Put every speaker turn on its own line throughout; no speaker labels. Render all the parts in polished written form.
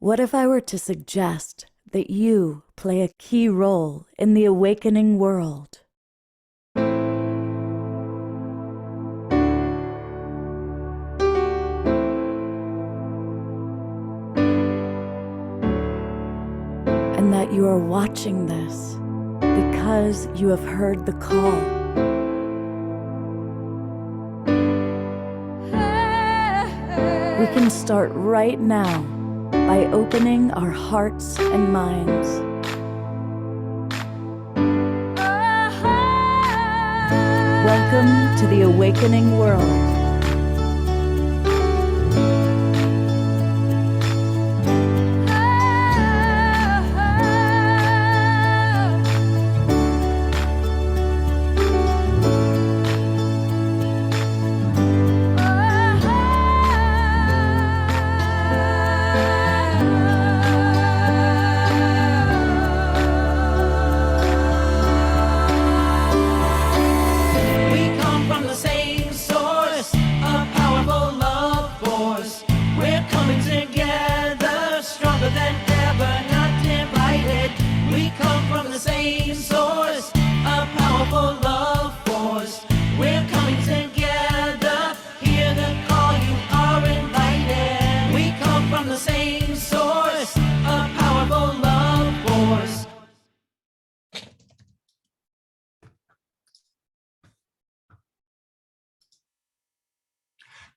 What if I were to suggest that you play a key role in the awakening world? And that you are watching this because you have heard the call. We can start right now by opening our hearts and minds. Welcome to the awakening world.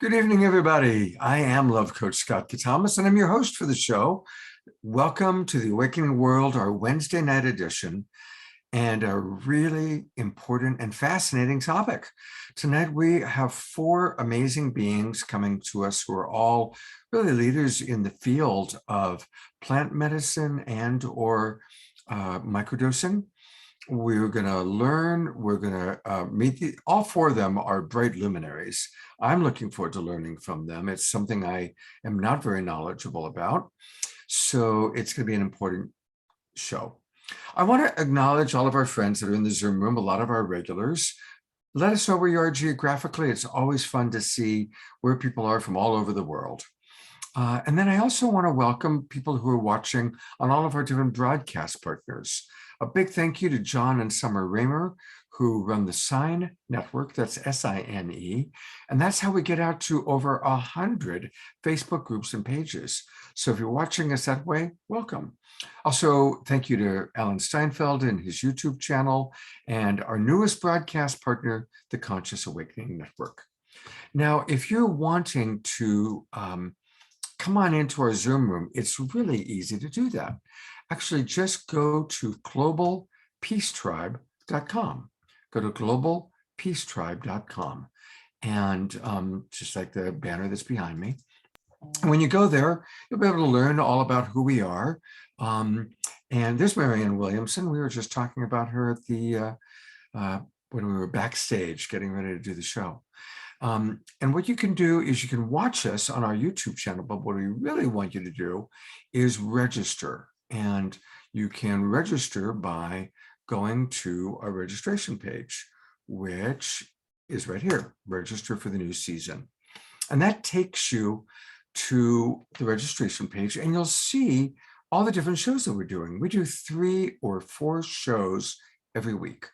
Good evening, everybody. I am Love Coach Scott Catamas, and I'm your host for the show. Welcome to the Awakening World, our Wednesday night edition, and a really important and fascinating topic. Tonight, we have four amazing beings coming to us who are all really leaders in the field of plant medicine and or microdosing. We're going to learn, we're going to meet, all four of them are bright luminaries. I'm looking forward to learning from them. It's something I am not very knowledgeable about. So it's going to be an important show. I want to acknowledge all of our friends that are in the Zoom room, a lot of our regulars. Let us know where you are geographically. It's always fun to see where people are from all over the world. And then I also want to welcome people who are watching on all of our different broadcast partners. A big thank you to John and Summer Raymer, who run the Sign Network, that's S-I-N-E, and that's how we get out to over 100 Facebook groups and pages. So if you're watching us that way, welcome. Also, thank you to Alan Steinfeld and his YouTube channel, and our newest broadcast partner, the Conscious Awakening Network. Now, if you're wanting to come on into our Zoom room, it's really easy to do that. Actually, just go to globalpeacetribe.com. Go to globalpeacetribe.com. And just like the banner that's behind me. And when you go there, you'll be able to learn all about who we are. And there's Marianne Williamson. We were just talking about her at the when we were backstage getting ready to do the show. And what you can do is you can watch us on our YouTube channel, but what we really want you to do is register. And you can register by going to our registration page, which is right here, register for the new season. And that takes you to the registration page, and you'll see all the different shows that we're doing. We do 3 or 4 shows every week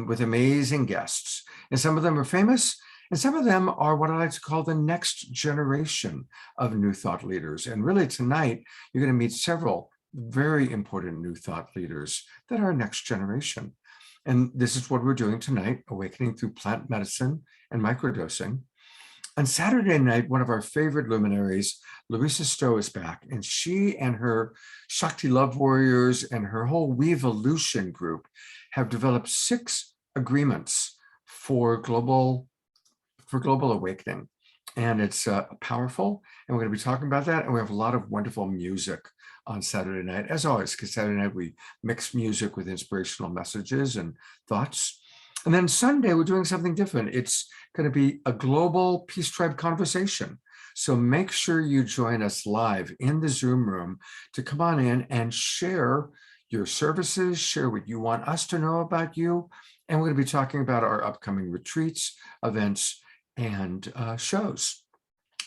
with amazing guests. And some of them are famous, and some of them are what I like to call the next generation of New Thought leaders. And really tonight, you're going to meet several very important New Thought leaders that are next generation. And this is what we're doing tonight, Awakening Through Plant Medicine and Microdosing. On Saturday night, one of our favorite luminaries, Louisa Stowe, is back, and she and her Shakti Love Warriors and her whole Weevolution group have developed 6 agreements for global awakening. And it's powerful, and we're going to be talking about that. And we have a lot of wonderful music on Saturday night, as always, because Saturday night we mix music with inspirational messages and thoughts. And then Sunday, we're doing something different. It's going to be a global Peace Tribe conversation. So make sure you join us live in the Zoom room to come on in and share your services, share what you want us to know about you. And we're going to be talking about our upcoming retreats, events, and shows.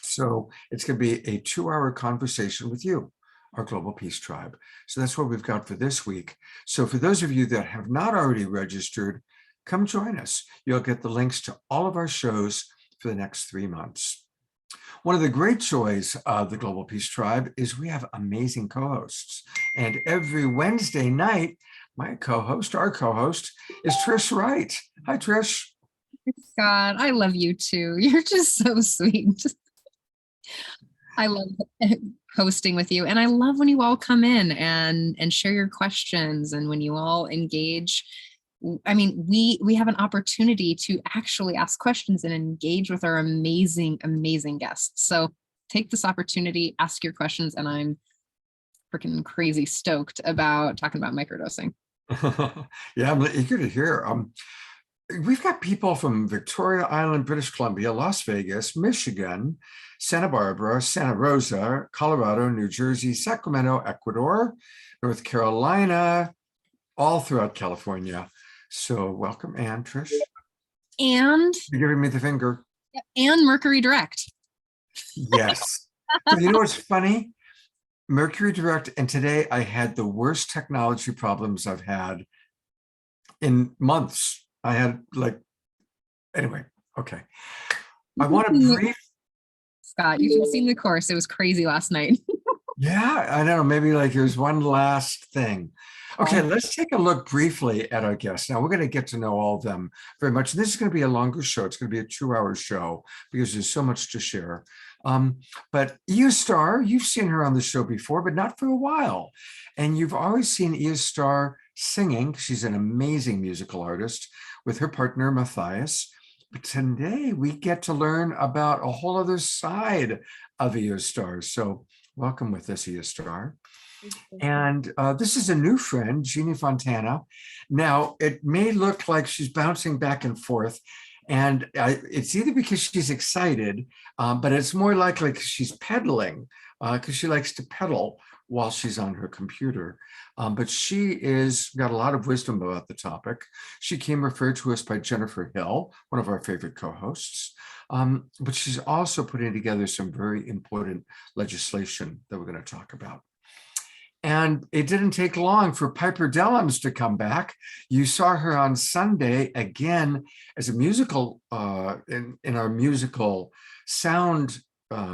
So it's going to be a 2-hour conversation with you. our Global Peace Tribe. So that's what we've got for this week. So for those of you that have not already registered, come join us. You'll get the links to all of our shows for the next 3 months. One of the great joys of the Global Peace Tribe is we have amazing co-hosts. And every Wednesday night, my co-host, our co-host, is Trish Wright. Hi, Trish.
God, I love you too. You're just so sweet. I love hosting with you. And I love when you all come in and share your questions, and when you all engage. I mean, we have an opportunity to actually ask questions and engage with our amazing, amazing guests. So take this opportunity, ask your questions, and I'm freaking crazy stoked about talking about microdosing.
Yeah, I'm eager to hear. We've got people from Victoria Island, British Columbia, Las Vegas, Michigan, Santa Barbara, Santa Rosa, Colorado, New Jersey, Sacramento, Ecuador, North Carolina, all throughout California. So welcome, Anne, Trish.
And
You're giving me the finger.
And Mercury Direct.
Yes. So you know what's funny? Mercury Direct, and today I had the worst technology problems I've had in months. I had anyway, okay. I want to brief.
Scott, you should have seen the course. It was crazy last night.
Yeah, I know. Maybe there's one last thing. Okay, let's take a look briefly at our guests. Now, we're going to get to know all of them very much. And this is going to be a longer show. It's going to be a 2-hour show because there's so much to share. But Eostar, you've seen her on the show before, but not for a while. And you've always seen Eostar singing. She's an amazing musical artist with her partner, Matthias. But today we get to learn about a whole other side of Eostar. So welcome with us, Eostar. And this is a new friend, Jeanne Fontana. Now, it may look like she's bouncing back and forth, and it's either because she's excited, but it's more likely because she's pedaling, because she likes to pedal while she's on her computer. But she is got a lot of wisdom about the topic. She came referred to us by Jennifer Hill, one of our favorite co-hosts. But she's also putting together some very important legislation that we're going to talk about. And it didn't take long for Piper Dellums to come back. You saw her on Sunday again as a musical in our musical sound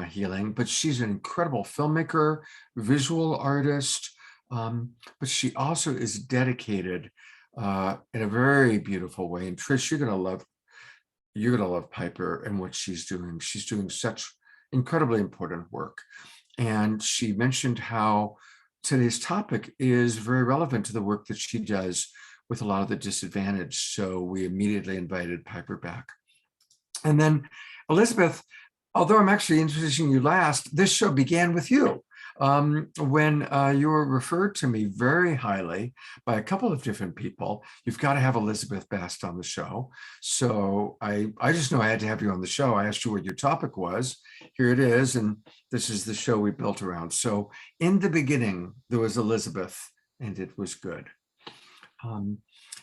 healing, but she's an incredible filmmaker, visual artist, but she also is dedicated in a very beautiful way. And Trish, you're gonna love Piper and what she's doing. She's doing such incredibly important work. And she mentioned how today's topic is very relevant to the work that she does with a lot of the disadvantaged. So we immediately invited Piper back. And then Elizabeth, although I'm actually introducing you last, this show began with you. When you were referred to me very highly by a couple of different people. You've got to have Elizabeth Bast on the show. So I just know I had to have you on the show. I asked you what your topic was. Here it is. And this is the show we built around. So in the beginning, there was Elizabeth, and it was good.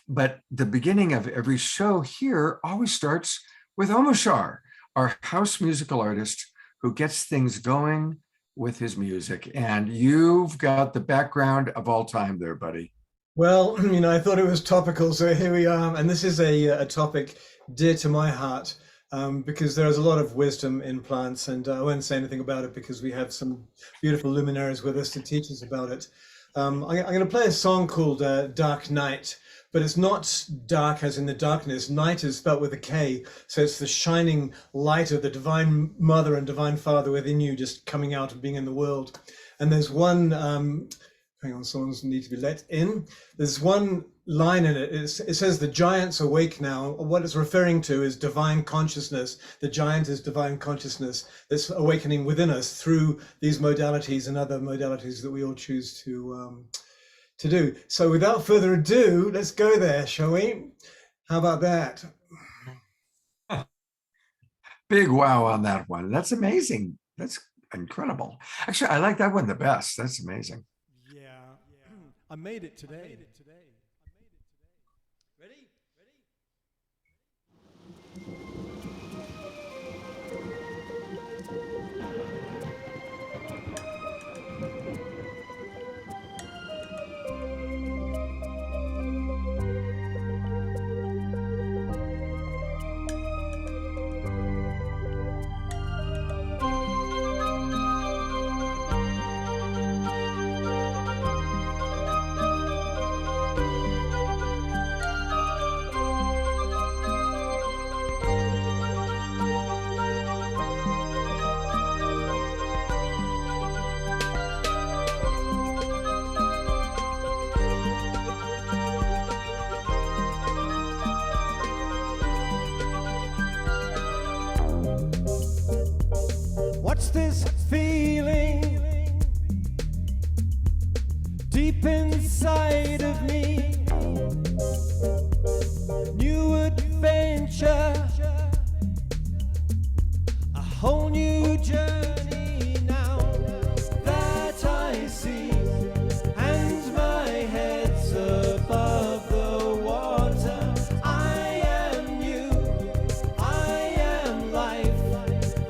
But the beginning of every show here always starts with Omoshar, our house musical artist who gets things going with his music. And you've got the background of all time there, buddy.
Well, I thought it was topical, so here we are. And this is a topic dear to my heart because there is a lot of wisdom in plants, and I won't say anything about it because we have some beautiful luminaries with us to teach us about it. I'm going to play a song called Dark Night, but it's not dark as in the darkness. Night is spelled with a K, so it's the shining light of the Divine Mother and Divine Father within you just coming out and being in the world. And there's one, hang on, someone's need to be let in. There's one line in it. It says, the giants awake now. What it's referring to is divine consciousness. The giant is divine consciousness that's awakening within us through these modalities and other modalities that we all choose to do. So without further ado, let's go there, shall we? How about that?
Big wow on that one. That's amazing. That's incredible. Actually, I like that one the best. That's amazing.
Yeah. I made it today. Ready?
What's this feeling deep inside of me? New adventure, a whole new journey now that I see, and my head's above the water. I am you, I am life,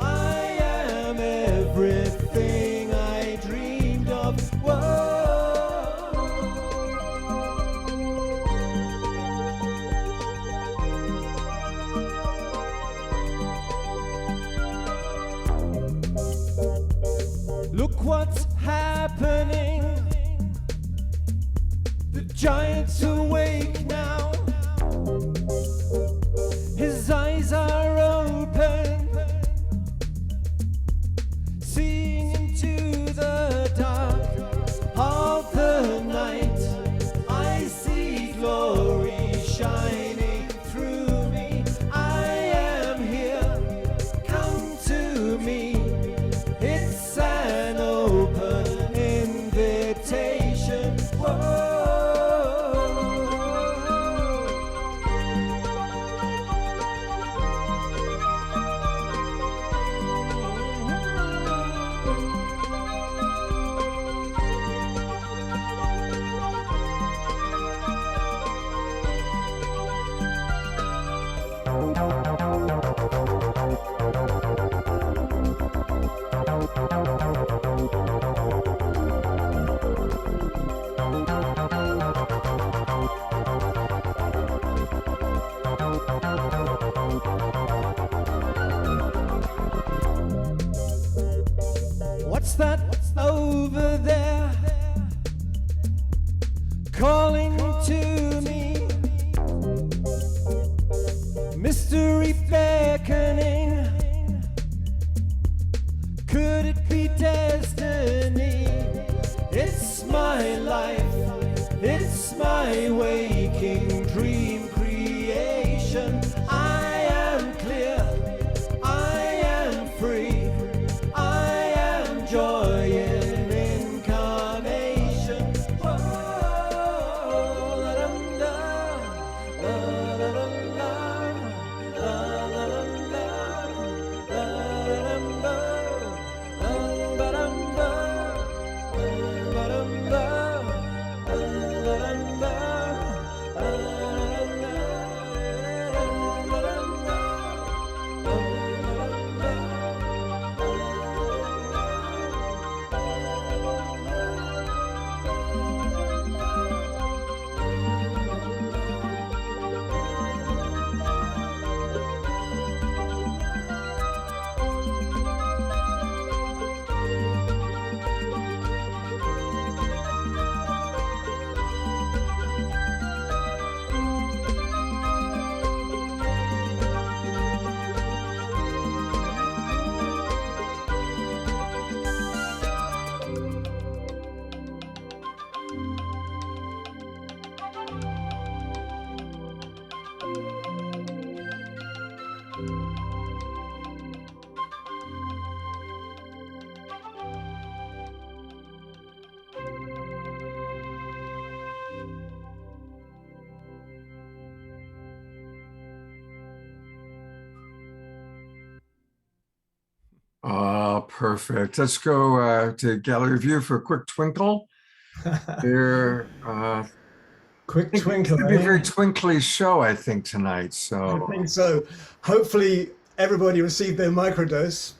I am everything I dreamed of. Whoa. Look what's happening. The giant's awake now. His eyes are open, seeing into the dark of the night. I see glory shining through me. I am here, come to me. It's an open invitation. Whoa. What's that over there calling to me? Mystery beckoning. Could it be destiny? It's my life, it's my waking dream creation. I am clear, I am free, I am joy in incarnation. Whoa, la-dum-da, la-la-la-la, la-la-la-la, la-la-la-la, la-ba-dum-ba, la-ba-dum-ba, la-la-la-la,
Oh, perfect. Let's go to gallery view for a quick twinkle. Here,
Quick
it's
twinkle.
going to be a very
Eh?
twinkly show, I think, tonight.
I
So,
think so. Hopefully, everybody received their microdose.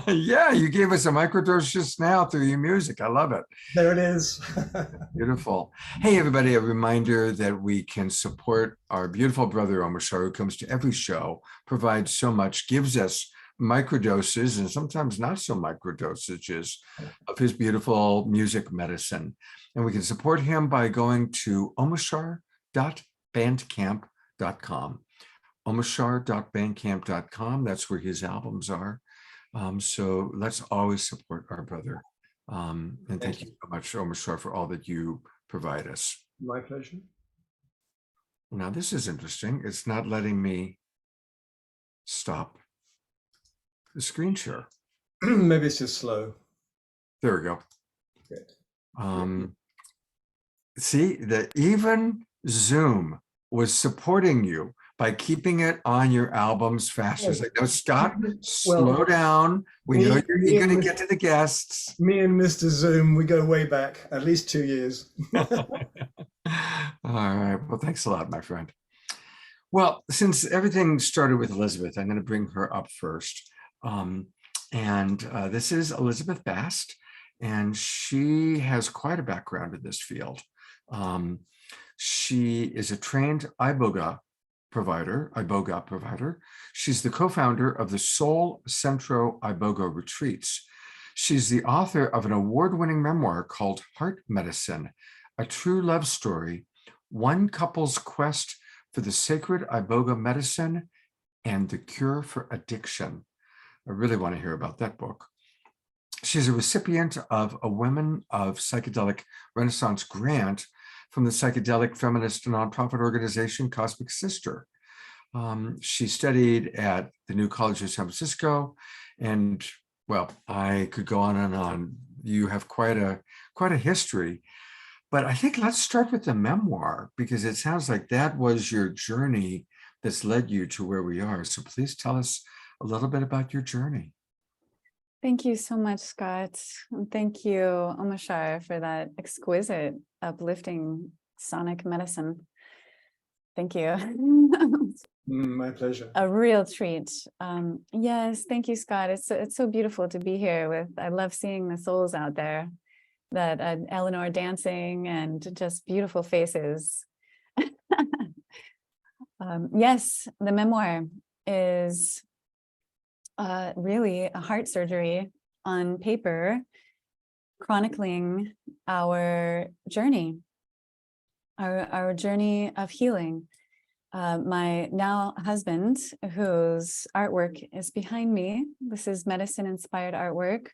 yeah, you gave us a microdose just now through your music. I love it.
There it is.
Beautiful. Hey, everybody, a reminder that we can support our beautiful brother, Omashar, who comes to every show, provides so much, gives us microdoses and sometimes not so microdosages of his beautiful music medicine. And we can support him by going to omashar.bandcamp.com. omashar.bandcamp.com. That's where his albums are. So let's always support our brother. And thank you so much, Omashar, for all that you provide us.
My pleasure.
Now, this is interesting. It's not letting me stop the screen share.
Maybe it's just slow.
There we go.
Great.
See that even Zoom was supporting you by keeping it on your albums faster. It's like, no, Scott, slow down. We know you're eager to get to the guests.
Me and Mr. Zoom, we go way back, at least 2 years.
All right. Well, thanks a lot, my friend. Well, since everything started with Elizabeth, I'm going to bring her up first. This is Elizabeth Bast, and she has quite a background in this field. She is a trained iboga provider. She's the co-founder of the Soul Centro Iboga Retreats. She's the author of an award-winning memoir called Heart Medicine, a true love story, one couple's quest for the sacred iboga medicine and the cure for addiction. I really want to hear about that book. She's a recipient of a Women of Psychedelic Renaissance grant from the psychedelic feminist nonprofit organization Cosmic Sister. She studied at the New College of San Francisco, and well, I could go on and on. You have quite a history, but I think let's start with the memoir, because it sounds like that was your journey that's led you to where we are. So please tell us a little bit about your journey.
Thank you so much, Scott. And thank you, Omashar, for that exquisite, uplifting sonic medicine. Thank you.
My pleasure.
A real treat. Yes, thank you, Scott. It's so beautiful to be here with. I love seeing the souls out there, that Eleanor dancing and just beautiful faces. Yes, the memoir is really a heart surgery on paper, chronicling our journey, our journey of healing. My now husband, whose artwork is behind me, this is medicine-inspired artwork.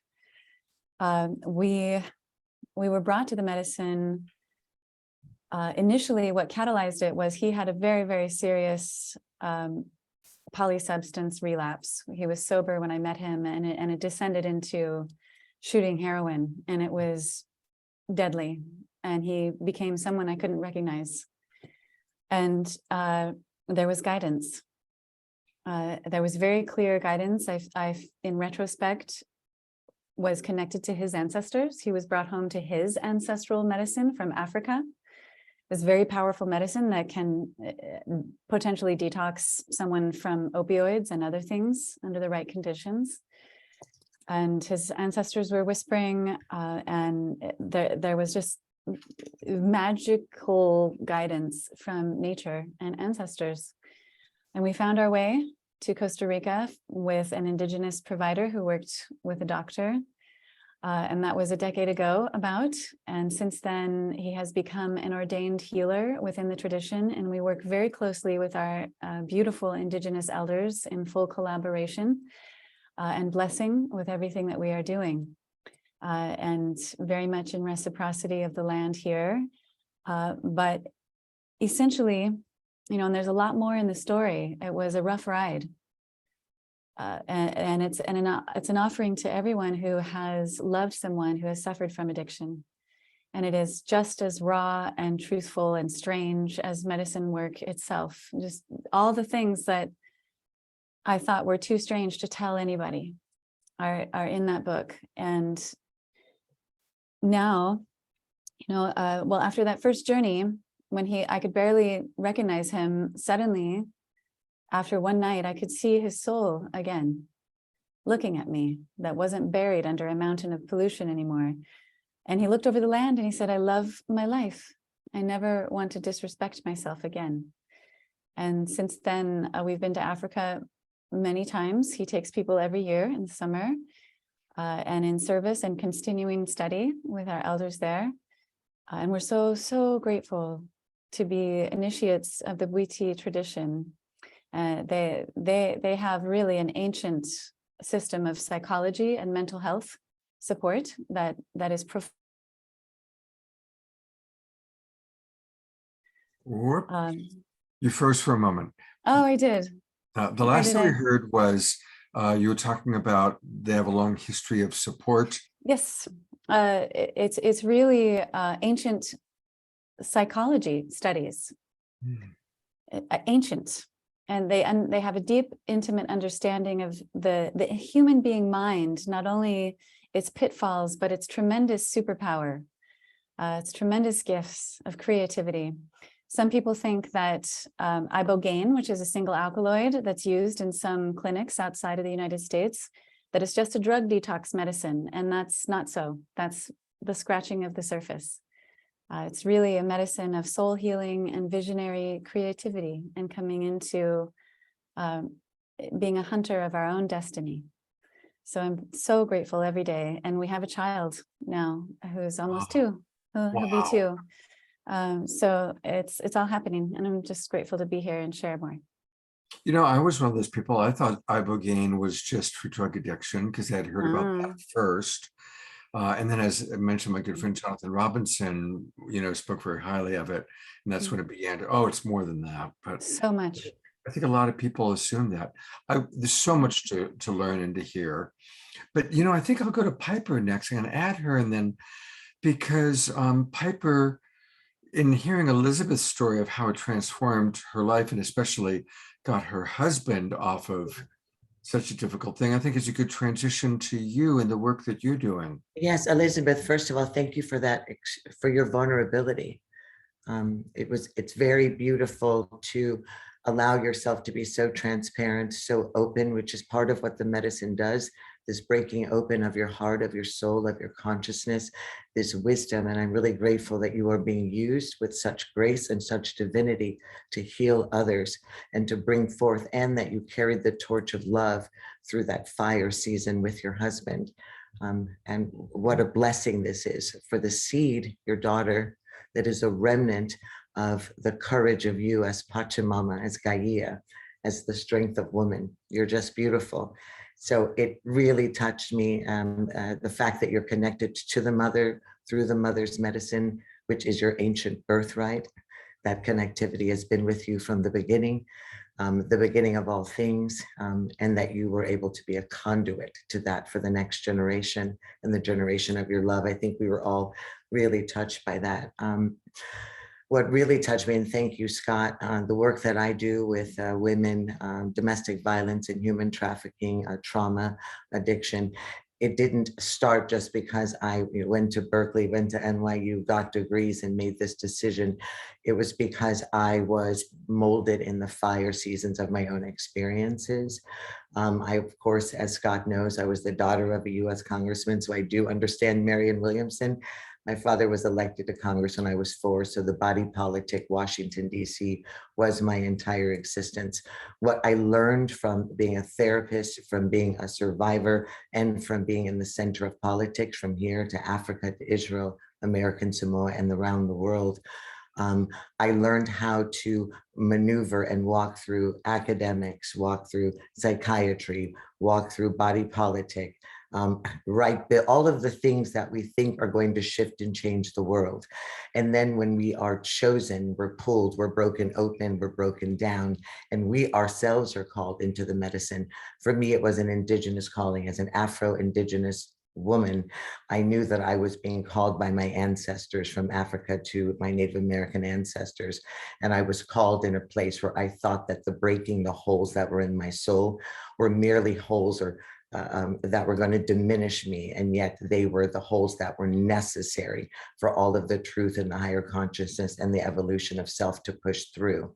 We were brought to the medicine. Initially, what catalyzed it was he had a very, very serious polysubstance relapse. He was sober when I met him, and it descended into shooting heroin, and it was deadly. And he became someone I couldn't recognize. And there was guidance. There was very clear guidance. I, in retrospect, was connected to his ancestors. He was brought home to his ancestral medicine from Africa. This very powerful medicine that can potentially detox someone from opioids and other things under the right conditions. And his ancestors were whispering, and there was just magical guidance from nature and ancestors. And we found our way to Costa Rica with an indigenous provider who worked with a doctor. And that was a decade ago about. And since then, he has become an ordained healer within the tradition. And we work very closely with our beautiful indigenous elders in full collaboration and blessing with everything that we are doing. And very much in reciprocity of the land here. But essentially, and there's a lot more in the story. It was a rough ride. And it's an offering to everyone who has loved someone who has suffered from addiction. And it is just as raw and truthful and strange as medicine work itself. Just all the things that I thought were too strange to tell anybody are in that book. And now, well, after that first journey, when I could barely recognize him, suddenly, after one night, I could see his soul again, looking at me, that wasn't buried under a mountain of pollution anymore. And he looked over the land and he said, I love my life. I never want to disrespect myself again. And since then, we've been to Africa many times. He takes people every year in the summer and in service and continuing study with our elders there. And we're so, so grateful to be initiates of the Bwiti tradition. They have really an ancient system of psychology and mental health support that is profound.
You froze for a moment.
Oh, I did.
The last thing we heard was You were talking about they have a long history of support.
Yes, it's really ancient psychology studies, ancient, and they have a deep, intimate understanding of the human being mind, not only its pitfalls, but its tremendous superpower, its tremendous gifts of creativity. Some people think that ibogaine, which is a single alkaloid that's used in some clinics outside of the United States, that it's just a drug detox medicine, and that's not so. That's the scratching of the surface. It's really a medicine of soul healing and visionary creativity, and coming into being a hunter of our own destiny. So I'm so grateful every day. And we have a child now who's almost 2. He'll be 2. So it's all happening, and I'm just grateful to be here and share more.
You know, I was one of those people, I thought ibogaine was just for drug addiction because I had heard about that first. And then, as I mentioned, my good friend Jonathan Robinson, you know, spoke very highly of it. And that's when it began to, oh, it's more than that. But
So much.
I think a lot of people assume that. There's so much to learn and to hear. But, you know, I think I'll go to Piper next. I'm going to add her. And then because Piper, in hearing Elizabeth's story of how it transformed her life and especially got her husband off of such a difficult thing, I think it's a good transition to you and the work that you're doing.
Yes, Elizabeth, first of all, thank you for that, for your vulnerability. It's very beautiful to allow yourself to be so transparent, so open, which is part of what the medicine does, this breaking open of your heart, of your soul, of your consciousness, this wisdom. And I'm really grateful that you are being used with such grace and such divinity to heal others and to bring forth, and that you carried the torch of love through that fire season with your husband. And what a blessing this is for the seed, your daughter, that is a remnant of the courage of you as Pachamama, as Gaia, as the strength of woman. You're just beautiful. So it really touched me, the fact that you're connected to the mother through the mother's medicine, which is your ancient birthright. That connectivity has been with you from the beginning of all things, and that you were able to be a conduit to that for the next generation and the generation of your love. I think we were all really touched by that. What really touched me, and thank you, Scott, the work that I do with women, domestic violence and human trafficking, trauma, addiction, it didn't start just because I went to Berkeley, went to NYU, got degrees and made this decision. It was because I was molded in the fire seasons of my own experiences. I, of course, as Scott knows, I was the daughter of a US congressman, so I do understand Marianne Williamson. My father was elected to Congress when I was 4, so the body politic, Washington, D.C. was my entire existence. What I learned from being a therapist, from being a survivor, and from being in the center of politics, from here to Africa, to Israel, American Samoa, and around the world, I learned how to maneuver and walk through academics, walk through psychiatry, walk through body politic, Wright, all of the things that we think are going to shift and change the world. And then when we are chosen, we're pulled, we're broken open, we're broken down, and we ourselves are called into the medicine. For me, it was an indigenous calling. As an Afro-Indigenous woman, I knew that I was being called by my ancestors from Africa to my Native American ancestors. And I was called in a place where I thought that breaking the holes that were in my soul were merely holes or that were going to diminish me, and yet they were the holes that were necessary for all of the truth and the higher consciousness and the evolution of self to push through.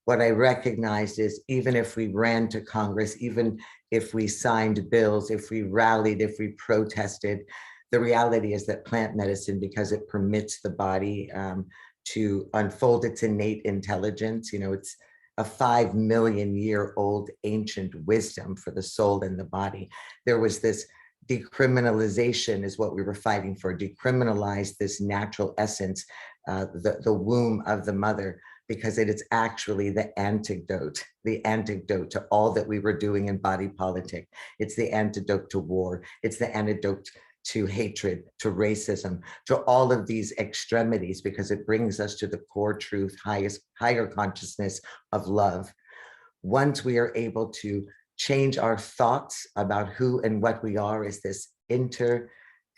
What I recognized is, even if we ran to Congress, even if we signed bills, if we rallied, if we protested, the reality is that plant medicine, because it permits the body to unfold its innate intelligence, it's a 5 million year old ancient wisdom for the soul and the body. There was this decriminalization is what we were fighting for, decriminalize this natural essence, the womb of the mother, because it is actually the antidote to all that we were doing in body politic. It's the antidote to war. It's the antidote to hatred, to racism, to all of these extremities, because it brings us to the core truth, higher consciousness of love. Once we are able to change our thoughts about who and what we are as this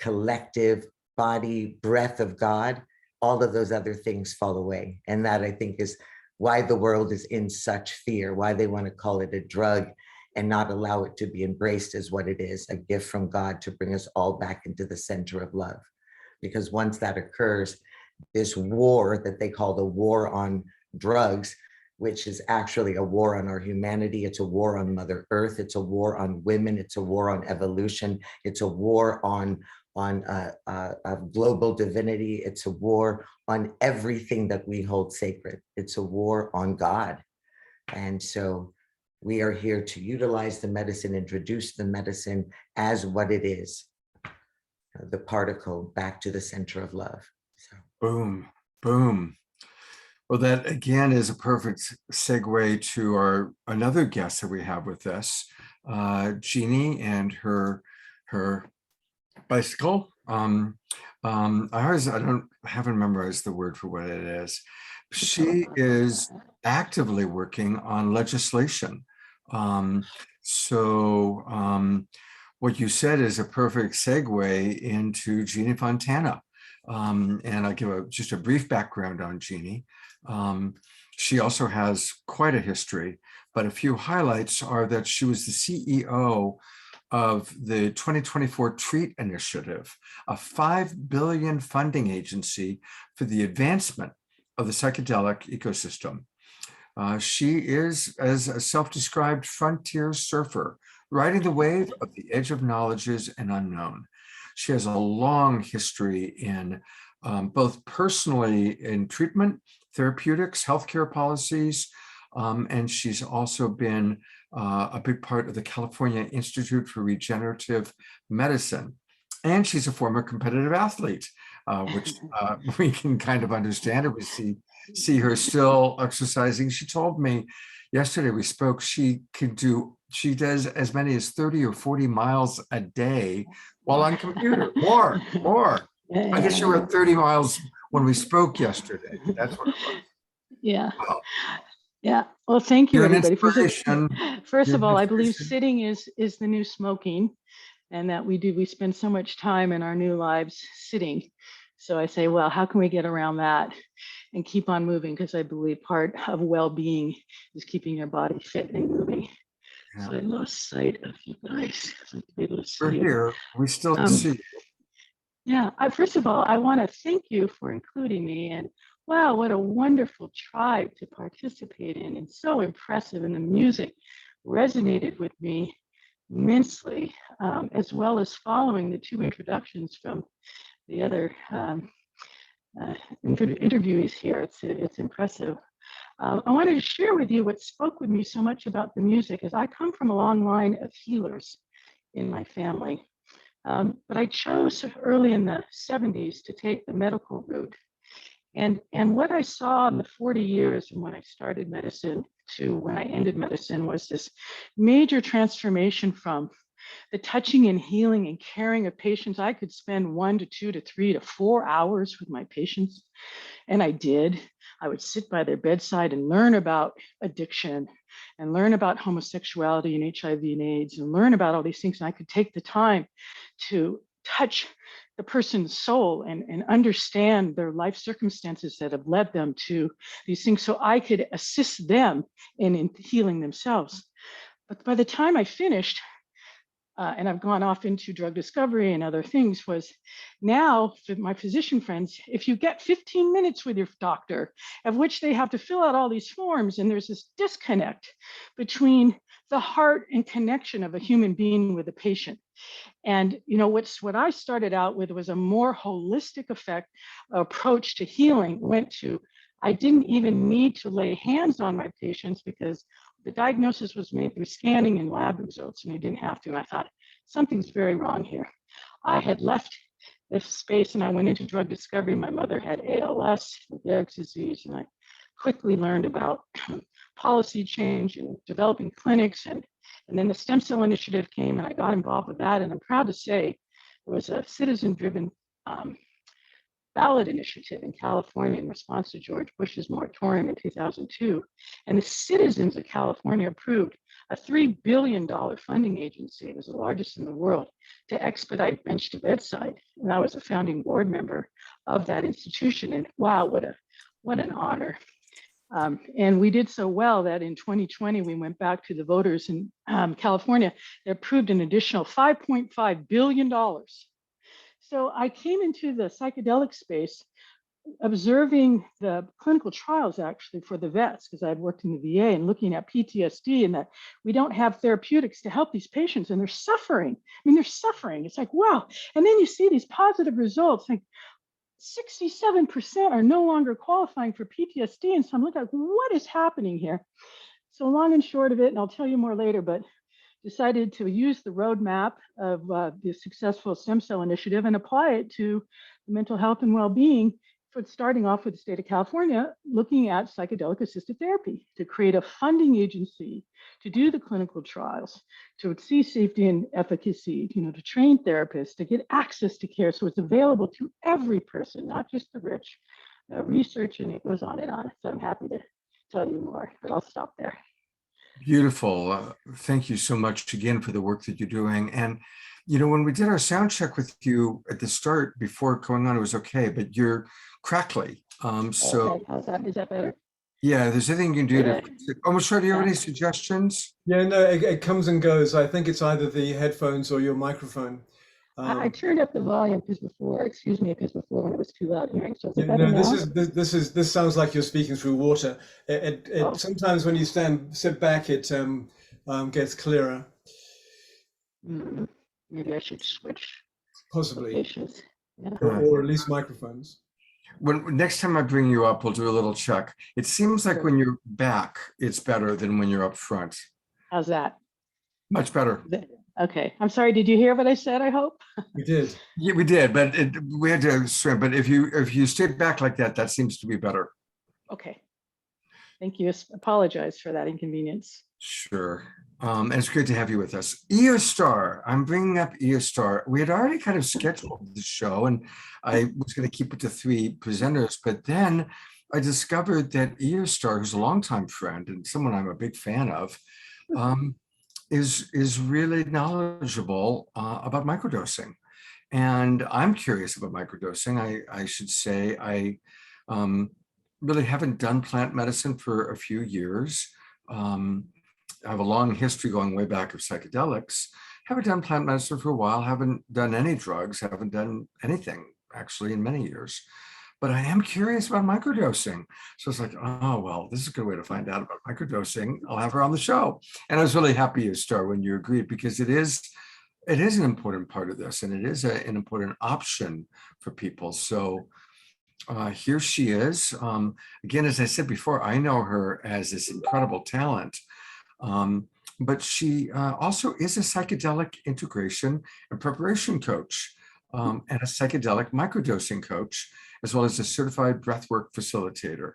collective body breath of God, all of those other things fall away. And that, I think, is why the world is in such fear, why they want to call it a drug and not allow it to be embraced as what it is, a gift from God to bring us all back into the center of love. Because once that occurs, this war that they call the war on drugs, which is actually a war on our humanity, it's a war on Mother Earth, it's a war on women, it's a war on evolution, it's a war on global divinity, it's a war on everything that we hold sacred. It's a war on God. And so we are here to utilize the medicine, introduce the medicine as what it is, the particle back to the center of love. So.
Boom, boom. Well, that again is a perfect segue to another guest that we have with us, Jeanne and her bicycle. I haven't memorized the word for what it is. She is actively working on legislation. What you said is a perfect segue into Jeanne Fontana. And I'll give just a brief background on Jeanne. She also has quite a history, but a few highlights are that she was the CEO of the 2024 TREAT Initiative, a $5 billion funding agency for the advancement of the psychedelic ecosystem. She is, as a self-described frontier surfer, riding the wave of the edge of knowledges and unknown. She has a long history in both personally in treatment, therapeutics, healthcare policies, and she's also been a big part of the California Institute for Regenerative Medicine. And she's a former competitive athlete, which we can kind of understand. We see her still exercising. She told me yesterday we spoke, she does as many as 30 or 40 miles a day while on computer. More. I guess you were at 30 miles when we spoke yesterday. That's what it was.
Yeah.
Wow.
Yeah. Well, thank you,
You're an
everybody.
inspiration.
First
You're
of
an
all, I believe
inspiration.
sitting is the new smoking, and that we spend so much time in our new lives sitting. So I say, well, how can we get around that and keep on moving? Because I believe part of well-being is keeping your body fit and moving.
Yeah.
So I lost sight of you guys.
We're here. We still see you.
Yeah, first of all, I want to thank you for including me, and wow, what a wonderful tribe to participate in, and so impressive, and the music resonated with me immensely, as well as following the two introductions from the other interviewees here. It's impressive. I wanted to share with you what spoke with me so much about the music, as I come from a long line of healers in my family. But I chose early in the 70s to take the medical route. And what I saw in the 40 years from when I started medicine to when I ended medicine was this major transformation from the touching and healing and caring of patients. I could spend 1 to 2 to 3 to 4 hours with my patients. And I did. I would sit by their bedside and learn about addiction and learn about homosexuality and HIV and AIDS and learn about all these things. And I could take the time to touch the person's soul and understand their life circumstances that have led them to these things, so I could assist them in healing themselves. But by the time I finished, and I've gone off into drug discovery and other things, was now for my physician friends, if you get 15 minutes with your doctor, of which they have to fill out all these forms, and there's this disconnect between the heart and connection of a human being with a patient. And what I started out with was a more holistic approach to healing. I didn't even need to lay hands on my patients because the diagnosis was made through scanning and lab results, and I didn't have to. And I thought, something's very wrong here. I had left this space and I went into drug discovery. My mother had ALS, Lou disease, and I quickly learned about policy change and developing clinics. And then the stem cell initiative came and I got involved with that. And I'm proud to say it was a citizen-driven ballot initiative in California in response to George Bush's moratorium in 2002. And the citizens of California approved a $3 billion funding agency. It was the largest in the world to expedite bench to bedside. And I was a founding board member of that institution. And wow, what an honor. And we did so well that in 2020, we went back to the voters in California. They approved an additional $5.5 billion. So I came into the psychedelic space observing the clinical trials actually for the vets, because I'd worked in the VA, and looking at PTSD, and that we don't have therapeutics to help these patients and they're suffering. I mean, they're suffering. It's like, wow. And then you see these positive results, like 67% are no longer qualifying for PTSD. And so I'm looking at what is happening here. So long and short of it, and I'll tell you more later, but decided to use the roadmap of the successful stem cell initiative and apply it to mental health and well-being, for starting off with the state of California, looking at psychedelic assisted therapy, to create a funding agency to do the clinical trials, to see safety and efficacy, to train therapists, to get access to care so it's available to every person, not just the rich. Research, and it goes on and on. So I'm happy to tell you more, but I'll stop there.
Beautiful. Thank you so much again for the work that you're doing. And, when we did our sound check with you at the start, before going on, it was okay, but you're crackly. So
Okay, how's that? Is that better?
yeah, there's anything you can do
Yeah.
to almost sure. Do you have any suggestions?
Yeah, no, it comes and goes. I think it's either the headphones or your microphone.
I turned up the volume because before when it was too loud hearing. So is it
Yeah,
better
no,
now?
this sounds like you're speaking through water.
Oh.
Sometimes when you sit back, it gets clearer.
Maybe I should switch
Possibly,
locations. Yeah.
or at least microphones.
When next time I bring you up, we'll do a little check. It seems like
Sure.
when you're back, it's better than when you're up front.
How's that?
Much better.
Okay. I'm sorry. Did you hear what I said? I hope.
We did.
Yeah, we did, but we had to swim. But if you stay back like that, that seems to be better.
Okay. Thank you. Apologize for that inconvenience.
Sure. And it's great to have you with us. Eostar, I'm bringing up Eostar. We had already kind of scheduled the show, and I was going to keep it to 3 presenters, but then I discovered that Eostar, who's a longtime friend and someone I'm a big fan of, is really knowledgeable about microdosing. And I'm curious about microdosing. I should say I really haven't done plant medicine for a few years. I have a long history going way back of psychedelics. Haven't done plant medicine for a while, haven't done any drugs, haven't done anything actually in many years. But I am curious about microdosing. So it's like, oh, well, this is a good way to find out about microdosing. I'll have her on the show. And I was really happy, Eostar, when you agreed, because it is an important part of this, and it is an important option for people. So here she is. Again, as I said before, I know her as this incredible talent. But she also is a psychedelic integration and preparation coach, and a psychedelic microdosing coach, as well as a certified breathwork facilitator.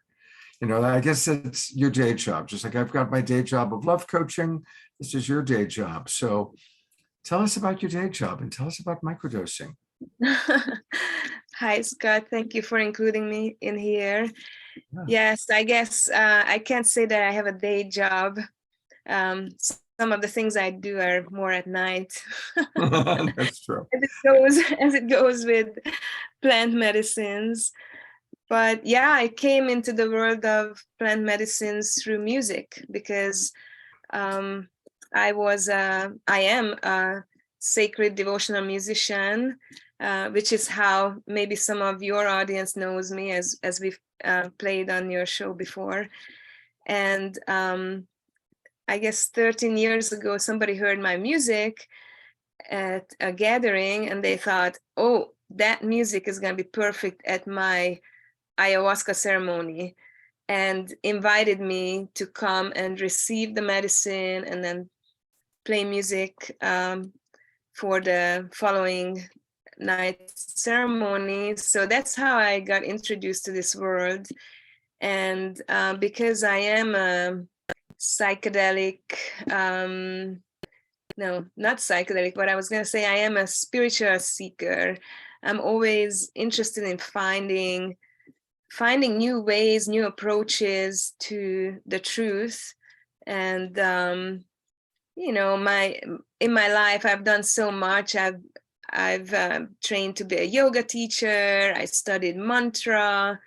I guess it's your day job. Just like I've got my day job of love coaching, this is your day job. So tell us about your day job and tell us about microdosing.
Hi, Scott. Thank you for including me in here.
Yeah.
Yes, I guess I can't say that I have a day job. Some of the things I do are more at night.
That's true.
As it goes with plant medicines. But yeah, I came into the world of plant medicines through music because I am a sacred devotional musician, which is how maybe some of your audience knows me, as we've played on your show before. And I guess 13 years ago, somebody heard my music at a gathering and they thought, oh, that music is going to be perfect at my ayahuasca ceremony, and invited me to come and receive the medicine and then play music for the following night ceremony. So that's how I got introduced to this world. And because I am a psychedelic, no, not psychedelic, but I was going to say I am a spiritual seeker. I'm always interested in finding new ways, new approaches to the truth. And you know, in my life, I've done so much. I've trained to be a yoga teacher. I studied mantra.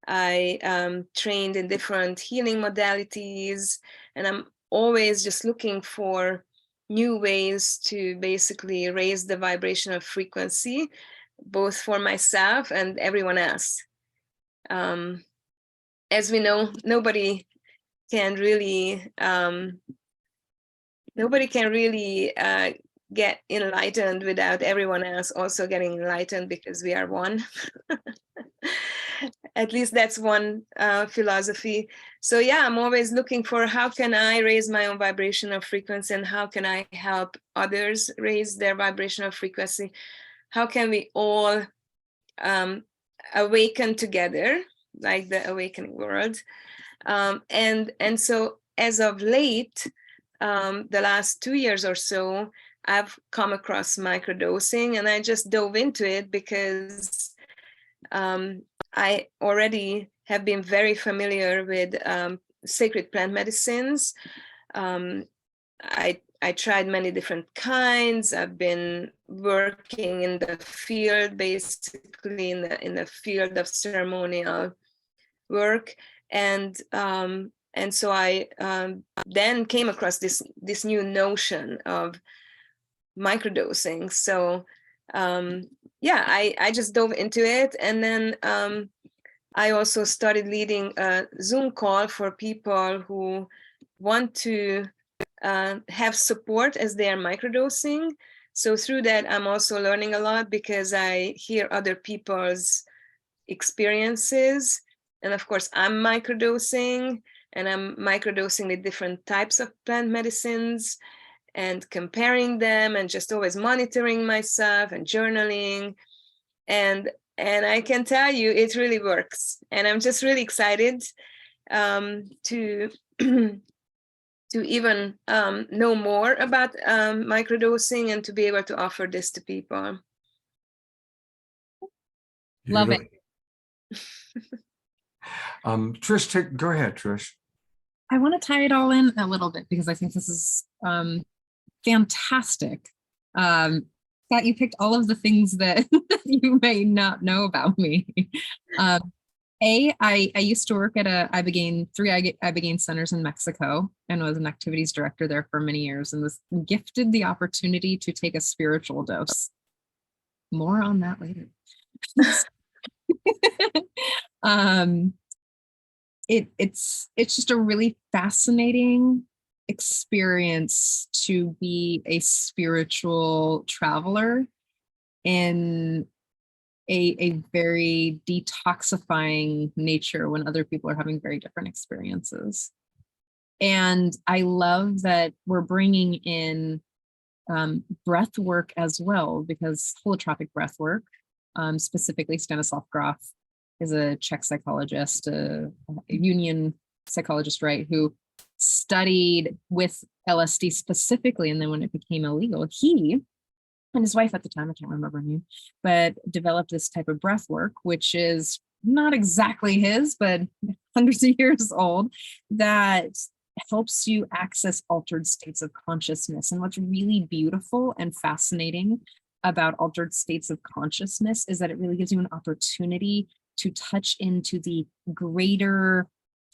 I trained in different healing modalities, and I'm always just looking for new ways to basically raise the vibrational frequency, both for myself and everyone else. As we know, nobody can really get enlightened without everyone else also getting enlightened, because we are one. At least that's one philosophy. So yeah, I'm always looking for how can I raise my own vibrational frequency, and how can I help others raise their vibrational frequency? How can we all awaken together, like the awakening world? And so as of late, the last 2 years or so, I've come across microdosing, and I just dove into it because I already have been very familiar with sacred plant medicines. I tried many different kinds. I've been working in the field, basically in the field of ceremonial work, and so I then came across this new notion of microdosing. So yeah, I just dove into it, and then I also started leading a Zoom call for people who want to have support as they are microdosing. So through that, I'm also learning a lot, because I hear other people's experiences. And of course, I'm microdosing, and I'm microdosing with different types of plant medicines, and comparing them, and just always monitoring myself and journaling. And I can tell you, it really works. And I'm just really excited to to even know more about microdosing, and to be able to offer this to people.
Love it.
Trish, go ahead, Trish.
I want to tie it all in a little bit, because I think this is fantastic. That you picked all of the things that you may not know about me. I used to work at three Ibogaine centers in Mexico, and was an activities director there for many years, and was gifted the opportunity to take a spiritual dose. More on that later. It's just a really fascinating experience to be a spiritual traveler in a very detoxifying nature, when other people are having very different experiences. And I love that we're bringing in breath work as well, because holotropic breath work, specifically Stanislav Grof is a Czech psychologist, a Union psychologist, right, who studied with LSD specifically, and then when it became illegal, he and his wife at the time, I can't remember her name, but developed this type of breath work, which is not exactly his, but hundreds of years old, that helps you access altered states of consciousness. And what's really beautiful and fascinating about altered states of consciousness is that it really gives you an opportunity to touch into the greater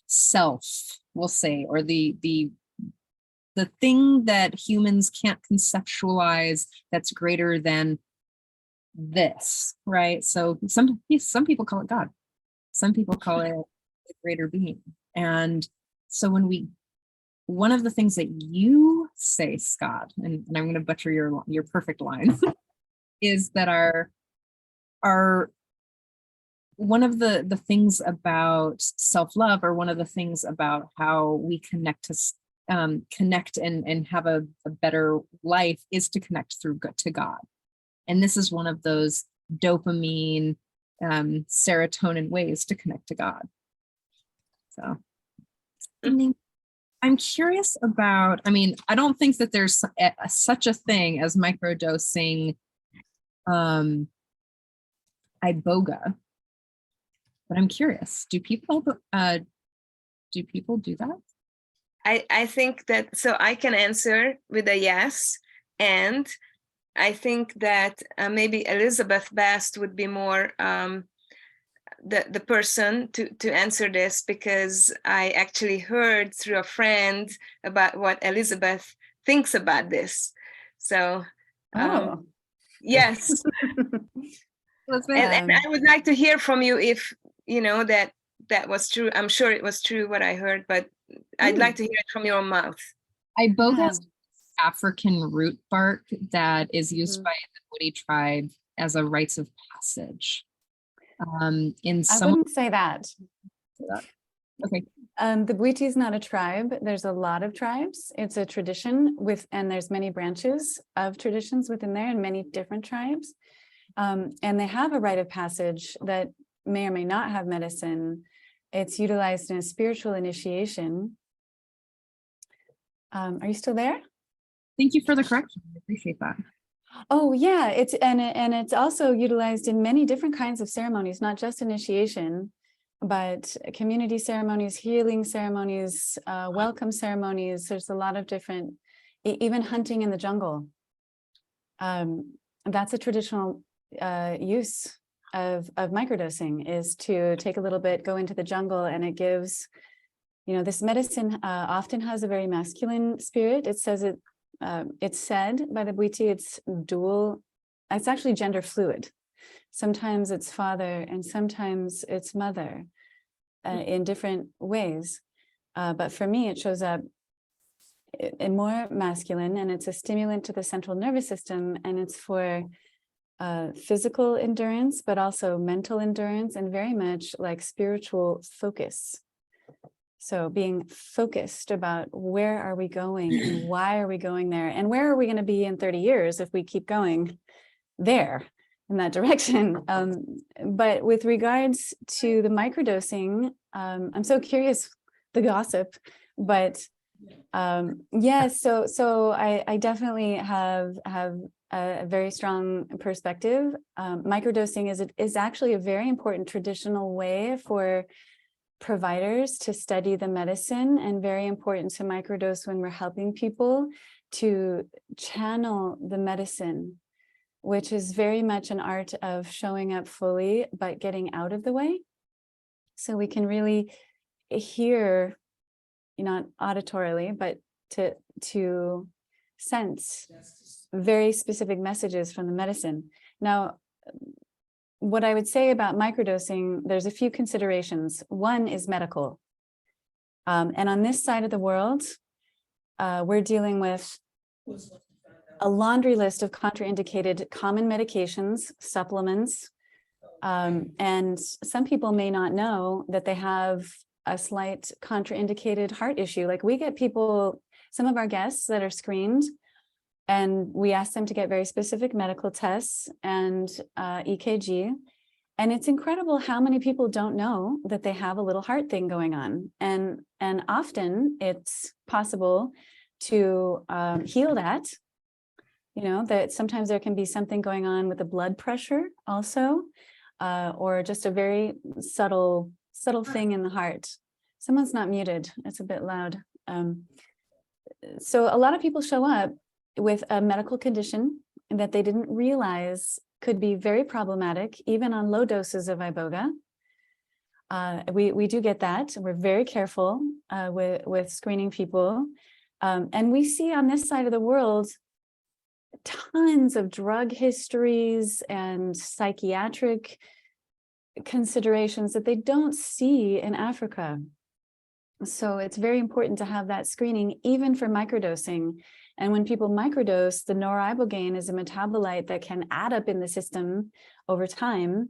self, we'll say, or the thing that humans can't conceptualize that's greater than this, right? So some people call it God. Some people call it the greater being. And so one of the things that you say, Scott, and I'm going to butcher your perfect line, is that our one of the things about self-love, or one of the things about how we connect and have a better life, is to connect to God. And this is one of those dopamine, serotonin ways to connect to God. So I'm curious about, I don't think that there's such a thing as microdosing iboga, but I'm curious, do people do that?
I think that, so I can answer with a yes. And I think that maybe Elizabeth Bast would be more the person to answer this, because I actually heard through a friend about what Elizabeth thinks about this. So yes. And I would like to hear from you if you know that was true. I'm sure it was true what I heard, but I'd like to hear it from your mouth.
Iboga has African root bark that is used by the Woody tribe as a rites of passage. I
wouldn't say that.
Okay.
The Bwiti is not a tribe. There's a lot of tribes. It's a tradition and there's many branches of traditions within there and many different tribes. And they have a rite of passage that may or may not have medicine. It's utilized in a spiritual initiation. Are you still there?
Thank you for the correction. I appreciate that.
Oh yeah, it's also utilized in many different kinds of ceremonies, not just initiation, but community ceremonies, healing ceremonies, welcome ceremonies. There's a lot of different, even hunting in the jungle. That's a traditional use of microdosing, is to take a little bit, go into the jungle, and it gives, this medicine often has a very masculine spirit. It says it's said by the Bwiti, it's dual, it's actually gender fluid. Sometimes it's father and sometimes it's mother in different ways. But for me, it shows up in more masculine, and it's a stimulant to the central nervous system, and it's for physical endurance, but also mental endurance, and very much like spiritual focus. So being focused about where are we going and why are we going there, and where are we going to be in 30 years if we keep going there in that direction. But with regards to the microdosing, I'm so curious, the gossip, but yes, so I definitely have a very strong perspective. Microdosing is actually a very important traditional way for providers to study the medicine, and very important to microdose when we're helping people to channel the medicine, which is very much an art of showing up fully, but getting out of the way. So we can really hear, not auditorily, but to sense very specific messages from the medicine. Now, what I would say about microdosing, there's a few considerations. One is medical. And on this side of the world, we're dealing with a laundry list of contraindicated common medications, supplements, and some people may not know that they have a slight contraindicated heart issue. Like, we get people, some of our guests that are screened, and we ask them to get very specific medical tests and EKG. And it's incredible how many people don't know that they have a little heart thing going on. And often it's possible to heal that. That sometimes there can be something going on with the blood pressure also, or just a very subtle thing in the heart. Someone's not muted. It's a bit loud. So a lot of people show up with a medical condition that they didn't realize could be very problematic, even on low doses of iboga. We do get that. We're very careful with screening people. And we see on this side of the world tons of drug histories and psychiatric considerations that they don't see in Africa. So it's very important to have that screening, even for microdosing. And when people microdose, the noribogaine is a metabolite that can add up in the system over time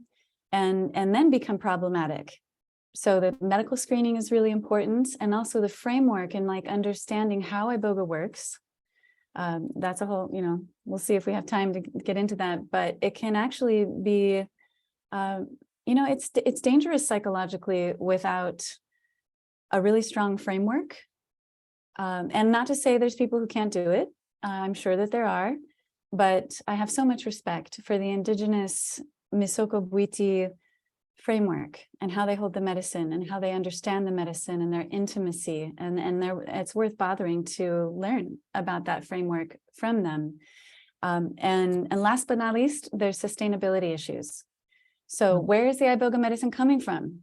and then become problematic. So the medical screening is really important, and also the framework and understanding how iboga works. That's a whole, we'll see if we have time to get into that, but it can actually be, it's dangerous psychologically without a really strong framework. And not to say there's people who can't do it. I'm sure that there are, but I have so much respect for the indigenous Misoko Bwiti framework and how they hold the medicine and how they understand the medicine and their intimacy. And it's worth bothering to learn about that framework from them. And last but not least, there's sustainability issues. So where is the iboga medicine coming from?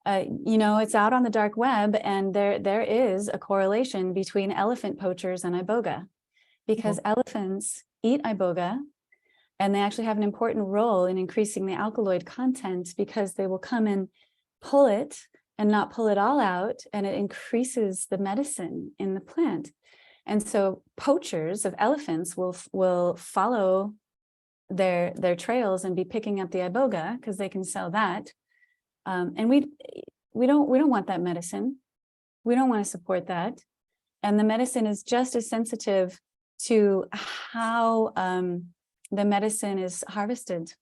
It's out on the dark web, and there is a correlation between elephant poachers and iboga, because elephants eat iboga, and they actually have an important role in increasing the alkaloid content, because they will come and pull it and not pull it all out, and it increases the medicine in the plant. And so poachers of elephants will follow their trails and be picking up the iboga because they can sell that. And we don't want that medicine. We don't want to support that. And the medicine is just as sensitive to how the medicine is harvested.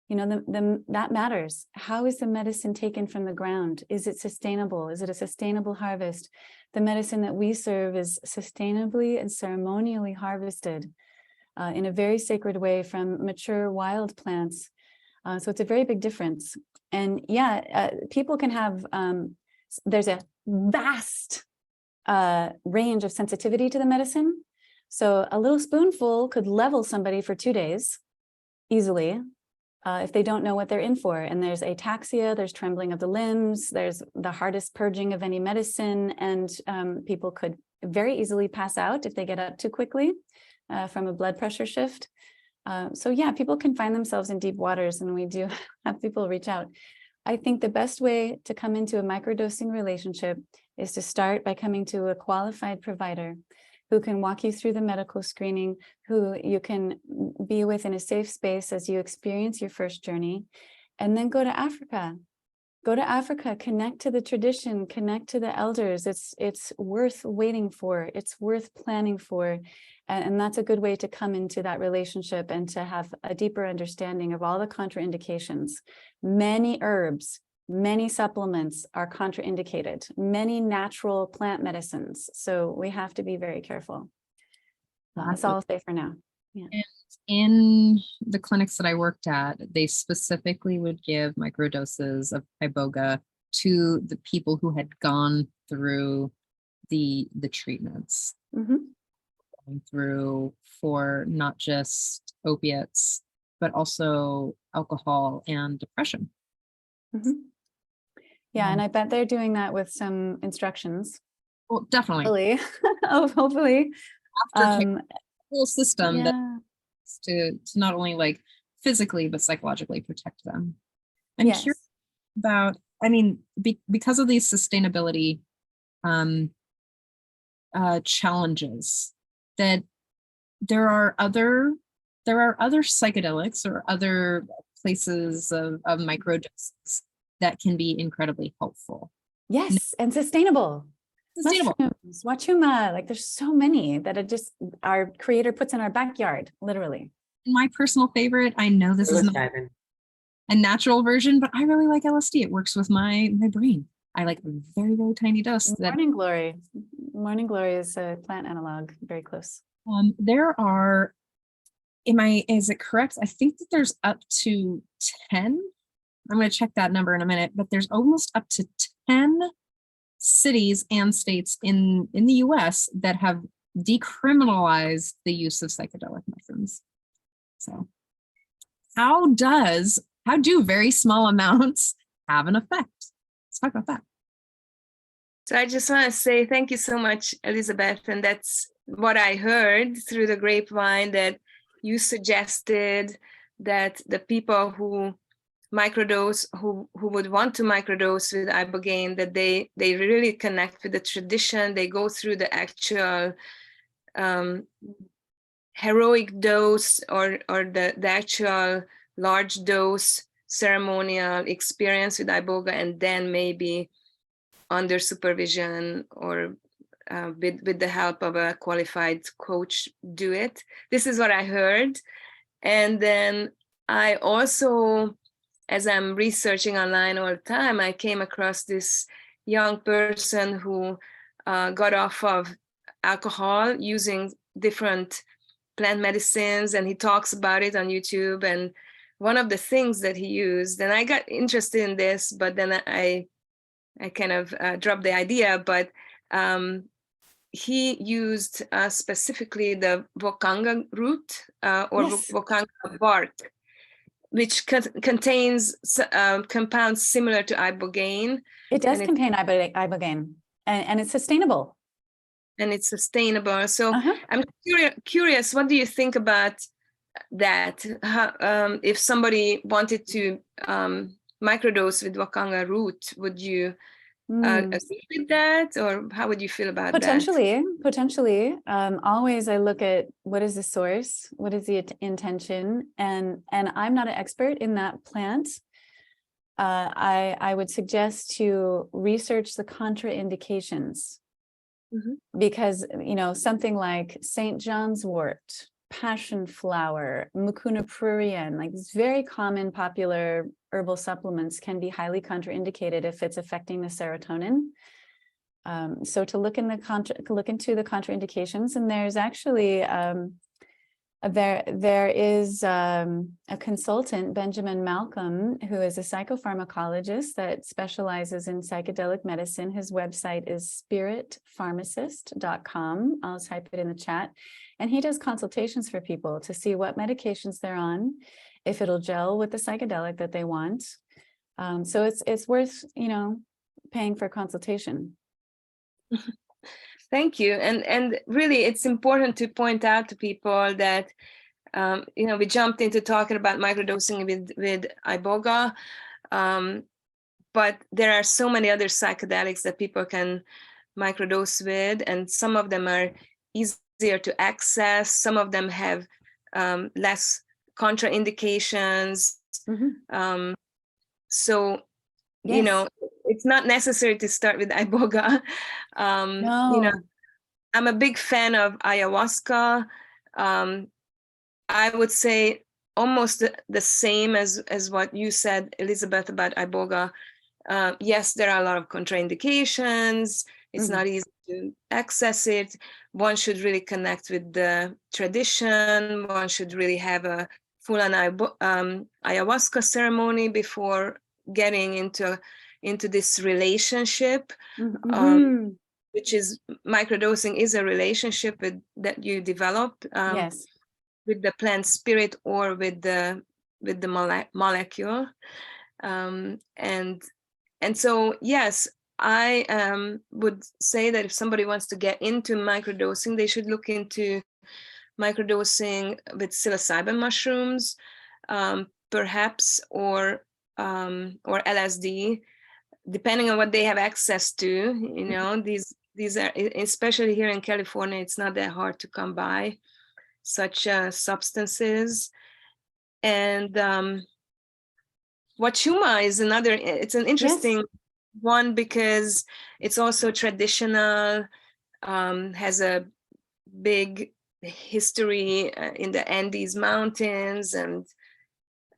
That matters. How is the medicine taken from the ground? Is it sustainable? Is it a sustainable harvest? The medicine that we serve is sustainably and ceremonially harvested in a very sacred way from mature wild plants. So it's a very big difference. And people can have, there's a vast range of sensitivity to the medicine. So a little spoonful could level somebody for 2 days easily if they don't know what they're in for. And there's ataxia, there's trembling of the limbs, there's the hardest purging of any medicine, and people could very easily pass out if they get up too quickly from a blood pressure shift. People can find themselves in deep waters, and we do have people reach out. I think the best way to come into a microdosing relationship is to start by coming to a qualified provider who can walk you through the medical screening, who you can be with in a safe space as you experience your first journey, and then go to Africa. Go to Africa, connect to the tradition, connect to the elders. It's worth waiting for. It's worth planning for. And that's a good way to come into that relationship and to have a deeper understanding of all the contraindications. Many herbs, many supplements are contraindicated, many natural plant medicines. So we have to be very careful. That's all I'll say for now. Yeah.
And in the clinics that I worked at, they specifically would give microdoses of iboga to the people who had gone through the treatments.
Mm-hmm.
Going through for not just opiates, but also alcohol and depression.
Mm-hmm. Yeah, and I bet they're doing that with some instructions.
Well, definitely.
Hopefully.
Aftercare, whole system
Yeah.
that's to not only like physically, but psychologically protect them. I'm
Yes.
curious about, because of these sustainability challenges, that there are other psychedelics or other places of microdoses that can be incredibly helpful.
Yes, and sustainable.
Sustainable.
Mushrooms, wachuma, like there's so many that it just our creator puts in our backyard, literally.
My personal favorite, I know this is not a natural version, but I really like LSD. It works with my brain. I like a very, very tiny dose.
Morning Glory. Morning Glory is a plant analog, very close.
There are, is it correct? I think that there's up to 10. I'm going to check that number in a minute, but there's almost up to 10 cities and states in the US that have decriminalized the use of psychedelic mushrooms. So how do very small amounts have an effect? Let's talk about that.
So I just want to say thank you so much, Elizabeth. And that's what I heard through the grapevine, that you suggested that the people who microdose, who would want to microdose with ibogaine, that they really connect with the tradition. They go through the actual heroic dose or the actual large dose ceremonial experience with iboga, and then maybe under supervision or with the help of a qualified coach do it. This is what I heard. And then I also, as I'm researching online all the time, I came across this young person who got off of alcohol using different plant medicines, and he talks about it on YouTube. And one of the things that he used, and I got interested in this, but then I kind of dropped the idea, but he used specifically the Wakanga root or
Yes.
Wakanga bark, which contains compounds similar to ibogaine.
It does
And
contain ibogaine, and it's sustainable.
And it's sustainable. So
Uh-huh.
I'm curious, what do you think about that? How, if somebody wanted to microdose with Wakanga root, would you agree with that, or how would you feel about
Potentially. Always I look at what is the source, what is the intention, and I'm not an expert in that plant. I would suggest to research the contraindications, because something like St. John's wort, passion flower, mucuna pruriens, like these very common popular herbal supplements can be highly contraindicated if it's affecting the serotonin. So to look into the contraindications, and there's actually there is a consultant, Benjamin Malcolm, who is a psychopharmacologist that specializes in psychedelic medicine. His website is spiritpharmacist.com. I'll type it in the chat. And he does consultations for people to see what medications they're on, if it'll gel with the psychedelic that they want. So it's worth, paying for a consultation.
Thank you. And really, it's important to point out to people that, we jumped into talking about microdosing with iboga, but there are so many other psychedelics that people can microdose with, and some of them are easier to access. Some of them have less contraindications. So,
Yes.
it's not necessary to start with iboga.
No.
I'm a big fan of ayahuasca. I would say almost the same as what you said, Elizabeth, about iboga. Yes, there are a lot of contraindications. It's not easy to access it. One should really connect with the tradition. One should really have a full-on ayahuasca ceremony before getting into this relationship, which is microdosing is a relationship that you develop
Yes.
with the plant spirit or with the molecule, and so yes, I would say that if somebody wants to get into microdosing, they should look into microdosing with psilocybin mushrooms, perhaps, or LSD, depending on what they have access to. These are, especially here in California, it's not that hard to come by such substances. And Wachuma is it's an interesting one, because it's also traditional, has a big history in the Andes Mountains, and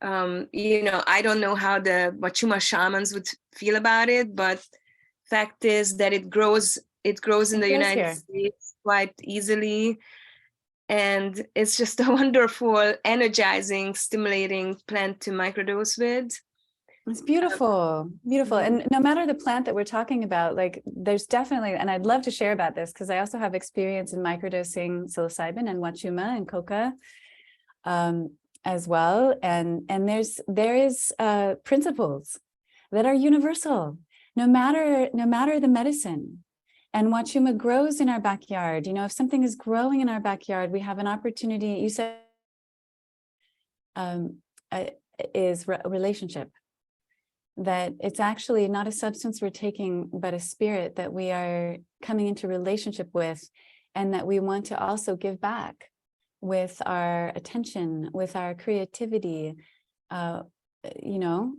I don't know how the Wachuma shamans would feel about it, but fact is that it grows in the United States quite easily, and it's just a wonderful, energizing, stimulating plant to microdose with.
It's beautiful. And no matter the plant that we're talking about, like there's definitely, and I'd love to share about this because I also have experience in microdosing psilocybin and wachuma and coca as well. And there is principles that are universal, no matter the medicine. And wachuma grows in our backyard. If something is growing in our backyard, we have an opportunity. You said is a relationship. That it's actually not a substance we're taking, but a spirit that we are coming into relationship with, and that we want to also give back with our attention, with our creativity.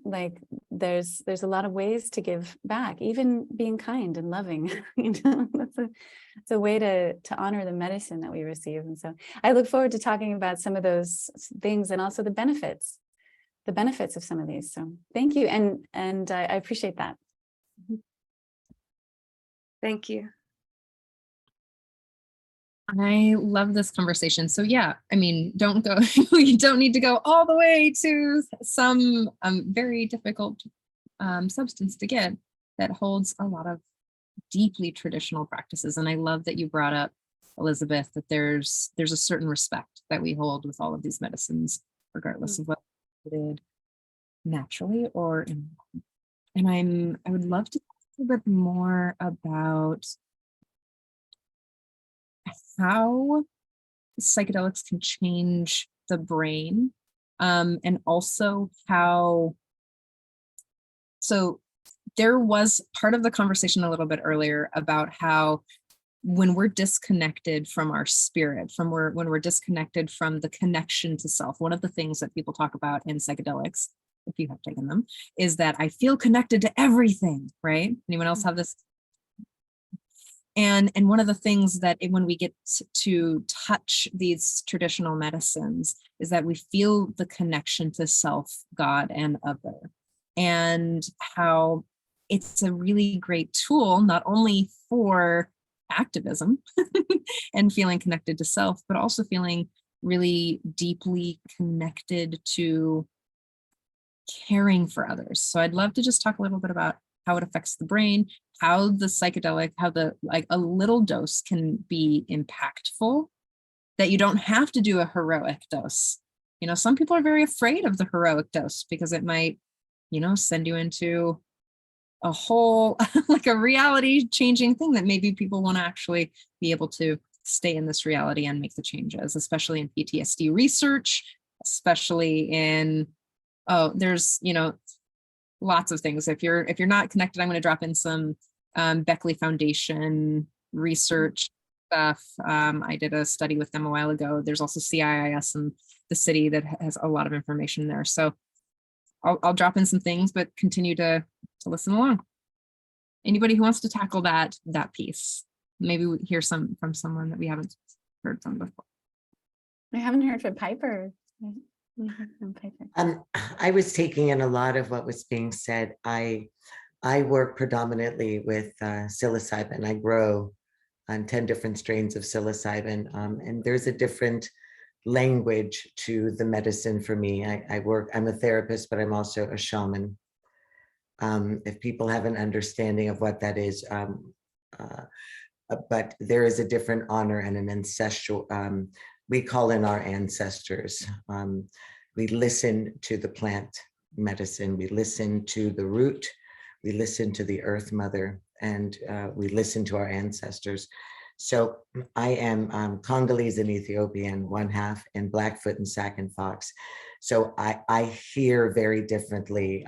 Like there's a lot of ways to give back, even being kind and loving. It's a way to honor the medicine that we receive. And so I look forward to talking about some of those things, and also the benefits of some of these. So thank you. And I appreciate that.
Thank you.
I love this conversation. So yeah, I mean, don't go, you don't need to go all the way to some very difficult substance to get that holds a lot of deeply traditional practices. And I love that you brought up, Elizabeth, that there's a certain respect that we hold with all of these medicines, regardless of what they did naturally or in. And I would love to talk a little bit more about how psychedelics can change the brain, and also how, so there was part of the conversation a little bit earlier about how when we're disconnected from our spirit, when we're disconnected from the connection to self, one of the things that people talk about in psychedelics, if you have taken them, is that I feel connected to everything, right? Anyone else have this? And one of the things that when we get to touch these traditional medicines is that we feel the connection to self, God, and other, and how it's a really great tool, not only for activism and feeling connected to self, but also feeling really deeply connected to caring for others. So I'd love to just talk a little bit about how it affects the brain, how the psychedelic, how the, like a little dose can be impactful, that you don't have to do a heroic dose. You know, some people are very afraid of the heroic dose because it might, you know, send you into a whole, like a reality changing thing that maybe people want to actually be able to stay in this reality and make the changes, especially in PTSD research, especially in, oh, there's, you know, lots of things. If you're not connected, I'm going to drop in some Beckley Foundation research stuff. I did a study with them a while ago. There's also CIIS in the city that has a lot of information there. So I'll drop in some things, but continue to listen along. Anybody who wants to tackle that piece, maybe we hear some from someone that we haven't heard from before.
I haven't heard from Piper.
I was taking in a lot of what was being said. I work predominantly with psilocybin. I grow on 10 different strains of psilocybin, and there's a different language to the medicine for me. I'm a therapist, but I'm also a shaman. If people have an understanding of what that is, but there is a different honor and an ancestral, we call in our ancestors. We listen to the plant medicine, we listen to the root, we listen to the earth mother, and we listen to our ancestors. So I am Congolese and Ethiopian, one half, and Blackfoot and Sac and Fox. So I hear very differently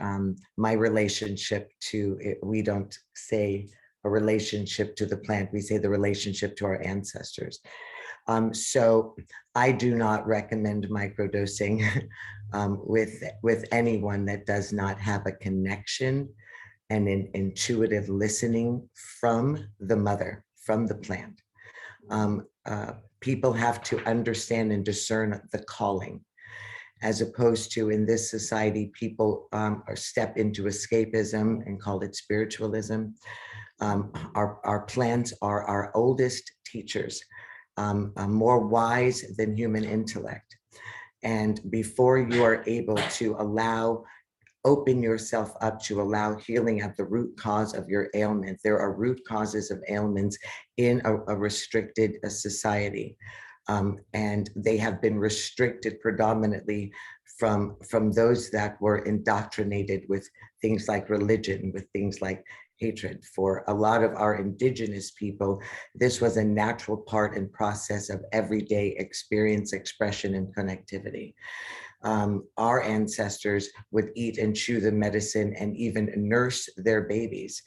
my relationship to it. We don't say a relationship to the plant, we say the relationship to our ancestors. So I do not recommend microdosing with anyone that does not have a connection and an intuitive listening from the mother, from the plant. People have to understand and discern the calling, as opposed to in this society, people step into escapism and call it spiritualism. Our plants are our oldest teachers, more wise than human intellect. And before you are able to open yourself up to allow healing at the root cause of your ailment, there are root causes of ailments in a restricted society. And they have been restricted predominantly from those that were indoctrinated with things like religion, with things like hatred. For a lot of our indigenous people, this was a natural part and process of everyday experience, expression, and connectivity. Our ancestors would eat and chew the medicine and even nurse their babies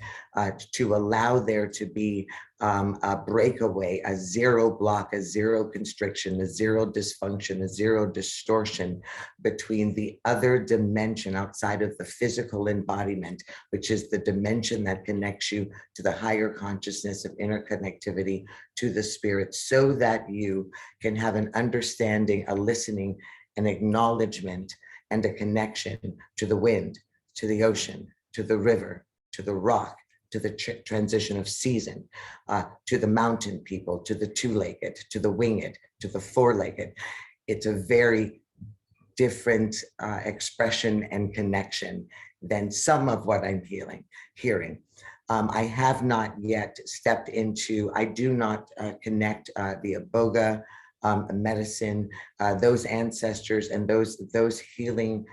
to allow there to be a breakaway, a zero block, a zero constriction, a zero dysfunction, a zero distortion between the other dimension outside of the physical embodiment, which is the dimension that connects you to the higher consciousness of interconnectivity to the spirit, so that you can have an understanding, a listening, an acknowledgement, and a connection to the wind, to the ocean, to the river, to the rock, to the transition of season, to the mountain people, to the two-legged, to the winged, to the four-legged. It's a very different expression and connection than some of what I'm hearing. I have not yet stepped into, I do not connect the Iboga medicine, those ancestors and those healing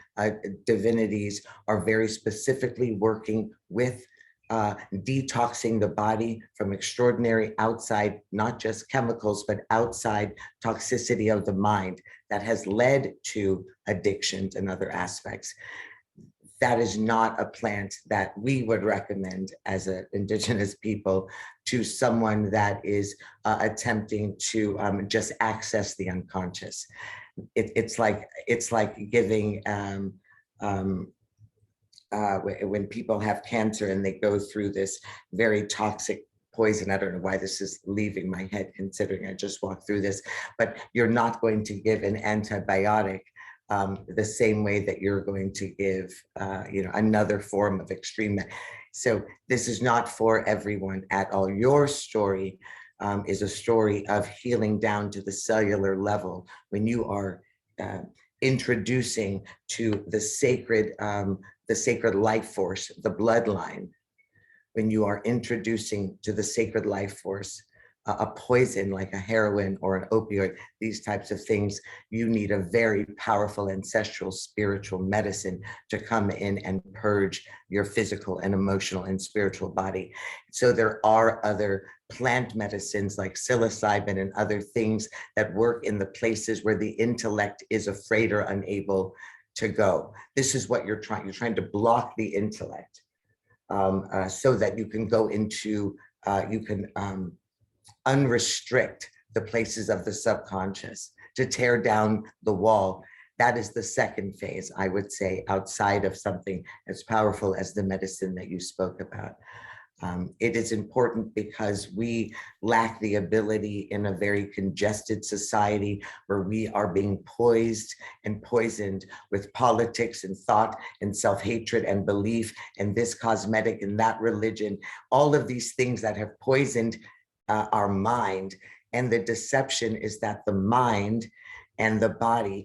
divinities are very specifically working with detoxing the body from extraordinary outside, not just chemicals, but outside toxicity of the mind that has led to addictions and other aspects. That is not a plant that we would recommend as an indigenous people to someone that is attempting to just access the unconscious. It's like giving when people have cancer and they go through this very toxic poison. I don't know why this is leaving my head considering I just walked through this, but you're not going to give an antibiotic the same way that you're going to give, another form of extreme. So this is not for everyone at all. Your story is a story of healing down to the cellular level when you are introducing to the sacred life force, the bloodline. When you are introducing to the sacred life force a poison like a heroin or an opioid, these types of things, you need a very powerful ancestral spiritual medicine to come in and purge your physical and emotional and spiritual body. So there are other plant medicines like psilocybin and other things that work in the places where the intellect is afraid or unable to go. This is what you're trying to block the intellect so that you can go into, unrestrict the places of the subconscious, to tear down the wall. That is the second phase, I would say, outside of something as powerful as the medicine that you spoke about. It is important because we lack the ability in a very congested society where we are being poised and poisoned with politics and thought and self-hatred and belief and this cosmetic and that religion, all of these things that have poisoned our mind. And the deception is that the mind and the body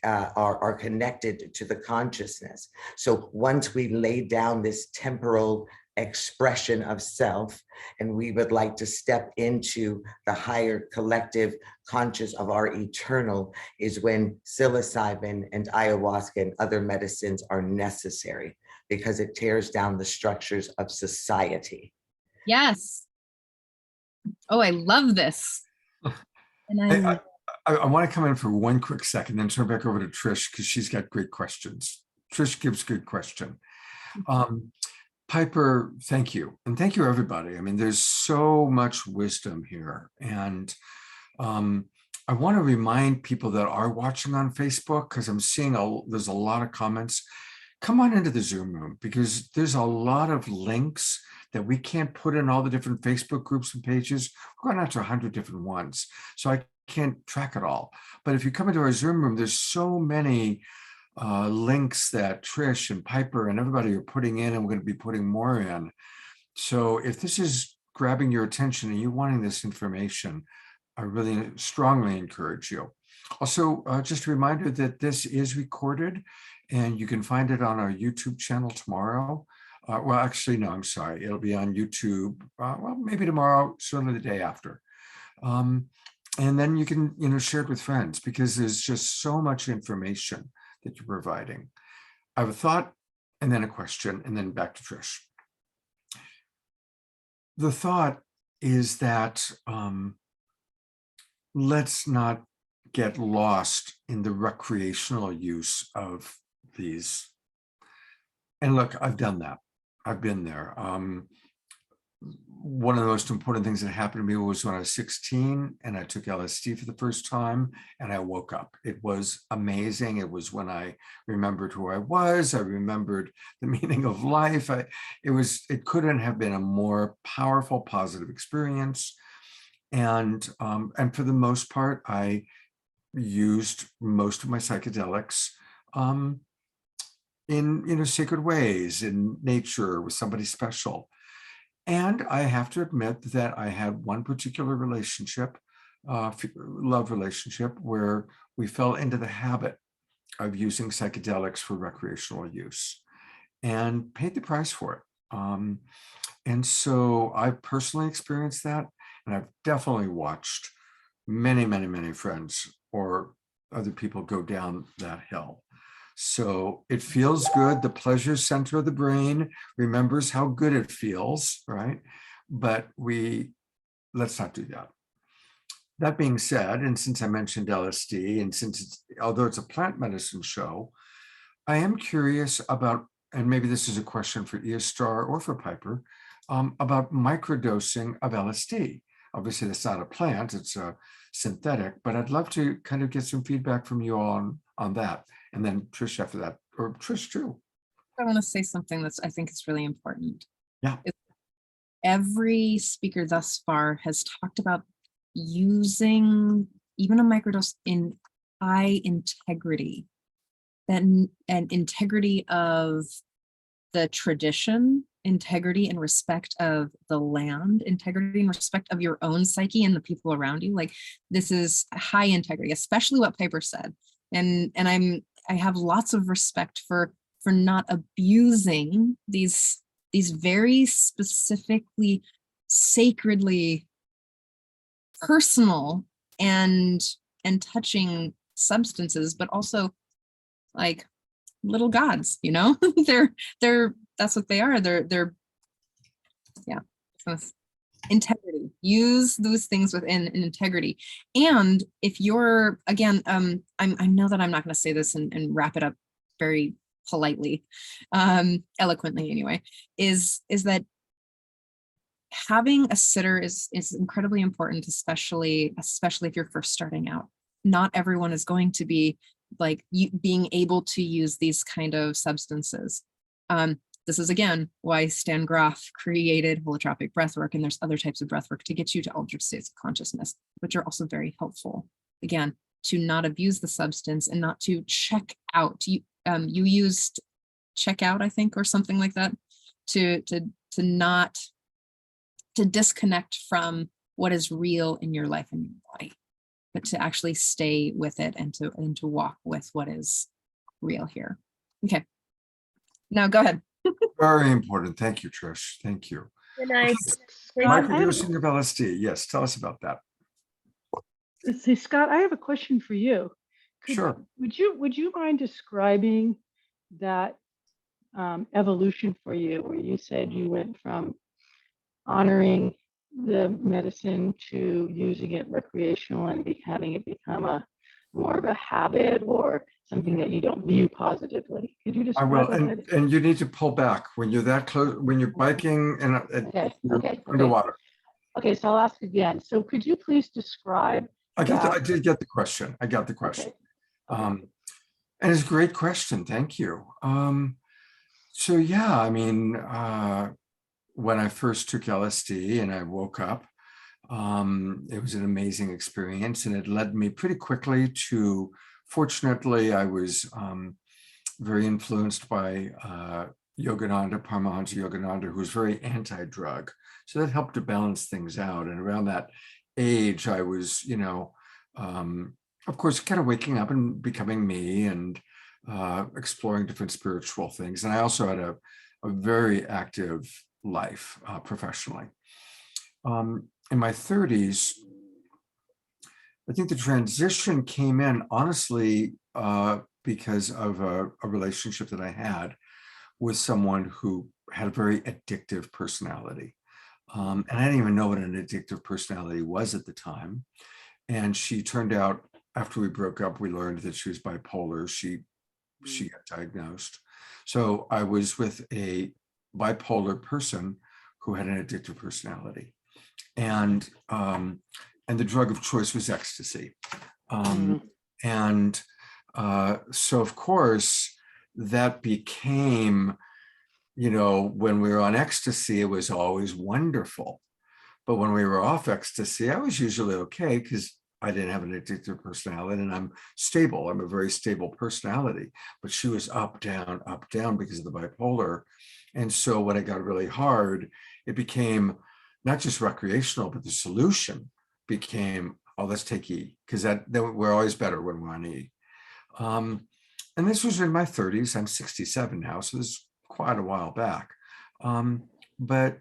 are connected to the consciousness. So once we lay down this temporal expression of self, and we would like to step into the higher collective conscious of our eternal, is when psilocybin and ayahuasca and other medicines are necessary, because it tears down the structures of society.
Yes. Oh, I love this. And
I want to come in for one quick second, then turn back over to Trish because she's got great questions. Trish gives good question. Piper, thank you. And thank you, everybody. I mean, there's so much wisdom here. And I want to remind people that are watching on Facebook, because I'm seeing there's a lot of comments. Come on into the Zoom room, because there's a lot of links that we can't put in all the different Facebook groups and pages. We're going out to 100 different ones, so I can't track it all. But if you come into our Zoom room, there's so many links that Trish and Piper and everybody are putting in, and we're going to be putting more in. So if this is grabbing your attention and you wanting this information, I really strongly encourage you. Also, just a reminder that this is recorded and you can find it on our YouTube channel tomorrow. Well, actually, no, I'm sorry. It'll be on YouTube, well, maybe tomorrow, certainly the day after. And then you can, share it with friends, because there's just so much information that you're providing. I have a thought and then a question, and then back to Trish. The thought is that let's not get lost in the recreational use of these. And look, I've done that. I've been there. One of the most important things that happened to me was when I was 16 and I took LSD for the first time and I woke up. It was amazing. It was when I remembered who I was. I remembered the meaning of life. It couldn't have been a more powerful, positive experience. And for the most part, I used most of my psychedelics in sacred ways, in nature, with somebody special. And I have to admit that I had one particular relationship, love relationship, where we fell into the habit of using psychedelics for recreational use and paid the price for it. And so I personally experienced that, and I've definitely watched many, many, many friends or other people go down that hill. So it feels good. The pleasure center of the brain remembers how good it feels, right? But let's not do that. That being said, and since I mentioned LSD, and although it's a plant medicine show, I am curious about, and maybe this is a question for Eostar or for Piper, about microdosing of LSD. Obviously, that's not a plant, it's a synthetic, but I'd love to kind of get some feedback from you on that. And then Trish after that, or Trish too.
I want to say something I think is really important.
Yeah.
Every speaker thus far has talked about using even a microdose in high integrity, and integrity of the tradition, integrity and respect of the land, integrity and respect of your own psyche and the people around you. Like, this is high integrity, especially what Piper said. And I have lots of respect for not abusing these very specifically, sacredly personal and touching substances, but also like little gods, you know. they're that's what they are. They're yeah, integrity. Use those things within an integrity. And if you're, again, I know that I'm not going to say this and wrap it up very politely, eloquently anyway, is that having a sitter is incredibly important, especially if you're first starting out. Not everyone is going to be like being able to use these kind of substances. This is, again, why Stan Grof created holotropic breathwork, and there's other types of breathwork to get you to altered states of consciousness, which are also very helpful. Again, to not abuse the substance and not to check out. You used check out, I think, or something like that, to disconnect from what is real in your life and your body, but to actually stay with it and to walk with what is real here. Okay, now go ahead.
Very important. Thank you, Trish. Thank you.
Nice.
Microdosing of LSD. Yes, tell us about that.
See, Scott, I have a question for you.
Sure.
Would you mind describing that evolution for you, where you said you went from honoring the medicine to using it recreational and having it become more of a habit or something that you don't view positively? Could you describe?
I will, and you need to pull back when you're that close, when you're biking and
okay.
underwater.
Okay, so I'll ask again. So could you please describe?
I did get the question. I got the question.
Okay.
And it's a great question. Thank you. So yeah, I mean, when I first took LSD and I woke up, it was an amazing experience, and it led me pretty quickly to, fortunately, I was very influenced by Yogananda, Paramahansa Yogananda, who was very anti-drug. So that helped to balance things out. And around that age, I was, of course, kind of waking up and becoming me and exploring different spiritual things. And I also had a very active life professionally. In my 30s, I think the transition came in, honestly, because of a relationship that I had with someone who had a very addictive personality. And I didn't even know what an addictive personality was at the time. And she turned out, after we broke up, we learned that she was bipolar. She got diagnosed. So I was with a bipolar person who had an addictive personality. And the drug of choice was ecstasy. And so, of course, that became, when we were on ecstasy, it was always wonderful. But when we were off ecstasy, I was usually okay because I didn't have an addictive personality and I'm stable. I'm a very stable personality. But she was up, down because of the bipolar. And so when it got really hard, it became not just recreational, but the solution became, oh, let's take E, because then we're always better when we're on E. And this was in my 30s. I'm 67 now, so this is quite a while back. But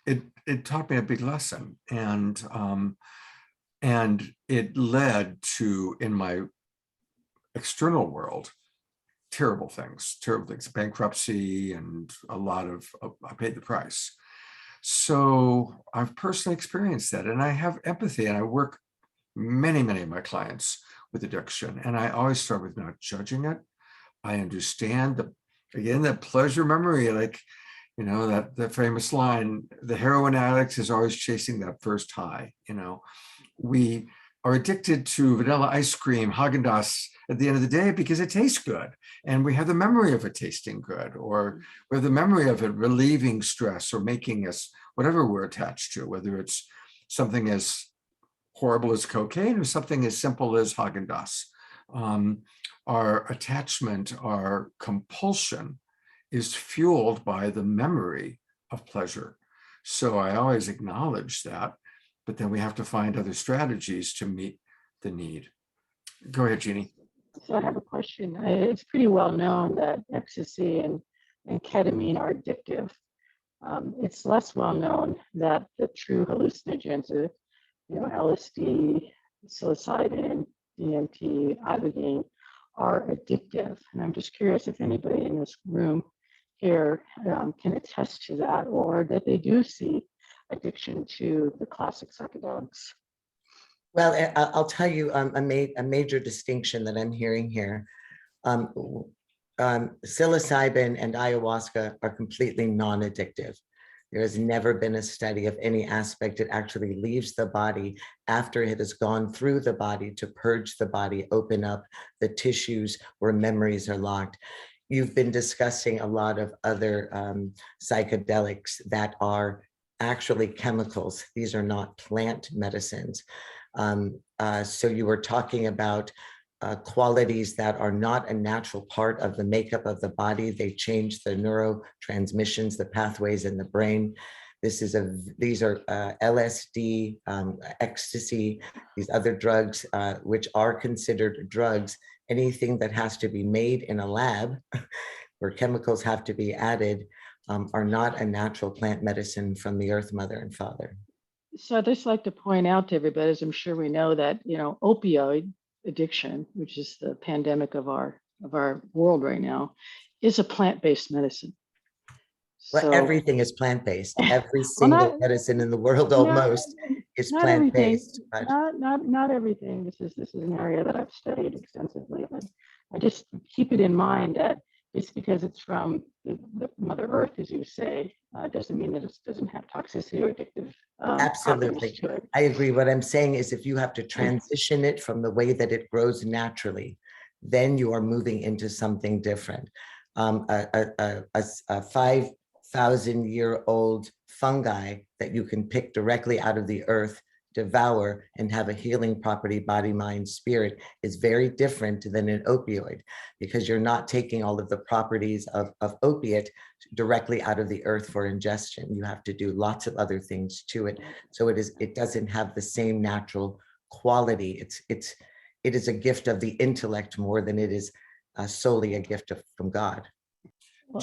it taught me a big lesson, and it led to, in my external world, terrible things, bankruptcy, and a lot of, I paid the price. So I've personally experienced that, and I have empathy, and I work many, many of my clients with addiction, and I always start with not judging it. I understand the pleasure memory, like, you know, that famous line, the heroin addict is always chasing that first high. You know, we are addicted to vanilla ice cream, Haagen-Dazs at the end of the day because it tastes good. And we have the memory of it tasting good, or we have the memory of it relieving stress or making us whatever we're attached to, whether it's something as horrible as cocaine or something as simple as Haagen-Dazs. Our attachment, our compulsion is fueled by the memory of pleasure. So I always acknowledge that, but then we have to find other strategies to meet the need. Go ahead, Jeanne.
So I have a question. It's pretty well known that ecstasy and ketamine are addictive. It's less well known that the true hallucinogens, LSD, psilocybin, DMT, ibogaine, are addictive. And I'm just curious if anybody in this room here can attest to that, or that they do see addiction to the classic psychedelics.
Well, I'll tell you a major distinction that I'm hearing here. Psilocybin and ayahuasca are completely non-addictive. There has never been a study of any aspect. It actually leaves the body after it has gone through the body to purge the body, open up the tissues where memories are locked. You've been discussing a lot of other psychedelics that are actually chemicals. These are not plant medicines. So you were talking about qualities that are not a natural part of the makeup of the body. They change the neurotransmissions, the pathways in the brain. These are LSD, ecstasy, these other drugs, which are considered drugs. Anything that has to be made in a lab where chemicals have to be added are not a natural plant medicine from the earth mother and father.
So I'd just like to point out to everybody, as I'm sure we know, that opioid addiction, which is the pandemic of our world right now, is a plant-based medicine.
Well, everything is plant-based. Every single medicine in the world almost is plant-based.
Not everything. This is an area that I've studied extensively, but I just keep it in mind that just because it's from the Mother Earth, as you say, doesn't mean that it doesn't have toxicity or addictive.
Absolutely. I agree. What I'm saying is if you have to transition it from the way that it grows naturally, then you are moving into something different. A 5,000-year-old fungi that you can pick directly out of the earth, devour, and have a healing property, body, mind, spirit, is very different than an opioid, because you're not taking all of the properties of opiate directly out of the earth for ingestion. You have to do lots of other things to it. So it doesn't have the same natural quality. It is a gift of the intellect more than it is solely a gift from God.
Well,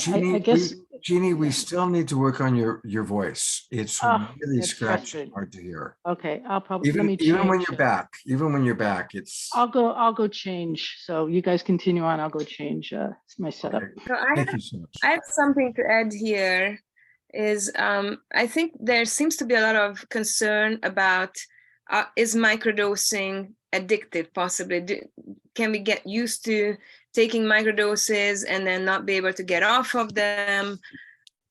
Jeanne, we still need to work on your voice. It's really scratchy, hard to hear.
Okay, I'll probably
even when you're back, it's.
I'll go change. So you guys continue on. I'll go change my setup.
Okay.
So
Thank you so much.
I have something to add here. Is I think there seems to be a lot of concern about is microdosing addictive? Possibly, can we get used to taking microdoses and then not be able to get off of them?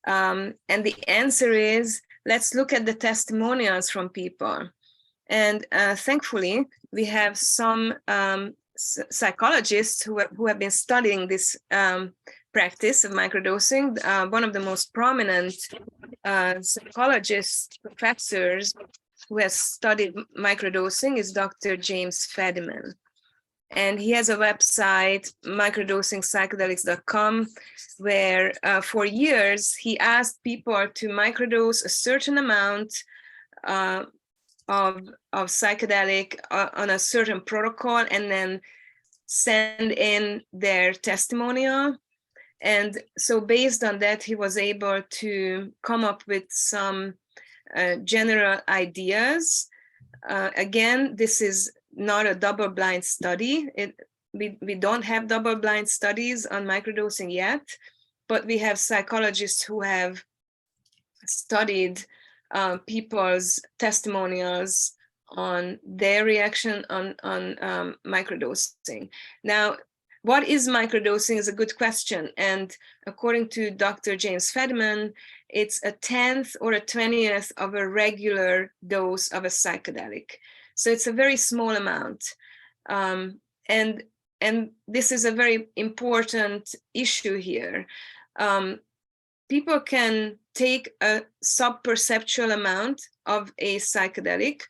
And the answer is, let's look at the testimonials from people. And thankfully, we have some psychologists who have been studying this practice of microdosing. One of the most prominent psychologist professors who has studied microdosing is Dr. James Fadiman. And he has a website, microdosingpsychedelics.com, where for years he asked people to microdose a certain amount of psychedelic on a certain protocol, and then send in their testimonial. And so based on that, he was able to come up with some general ideas. Again, this is not a double-blind study. We don't have double-blind studies on microdosing yet, but we have psychologists who have studied people's testimonials on their reaction on microdosing. Now, what is microdosing is a good question. And according to Dr. James Fedman, it's a 10th or a 20th of a regular dose of a psychedelic. So it's a very small amount. And this is a very important issue here. People can take a sub-perceptual amount of a psychedelic,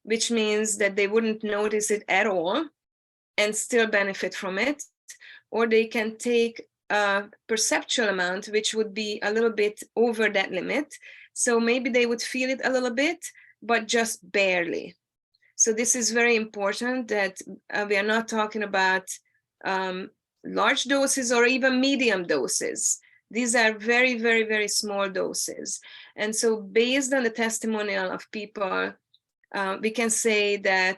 which means that they wouldn't notice it at all and still benefit from it. Or they can take a perceptual amount, which would be a little bit over that limit. So maybe they would feel it a little bit, but just barely. So this is very important, that we are not talking about large doses or even medium doses. These are very, very, very small doses. And so based on the testimonial of people, we can say that,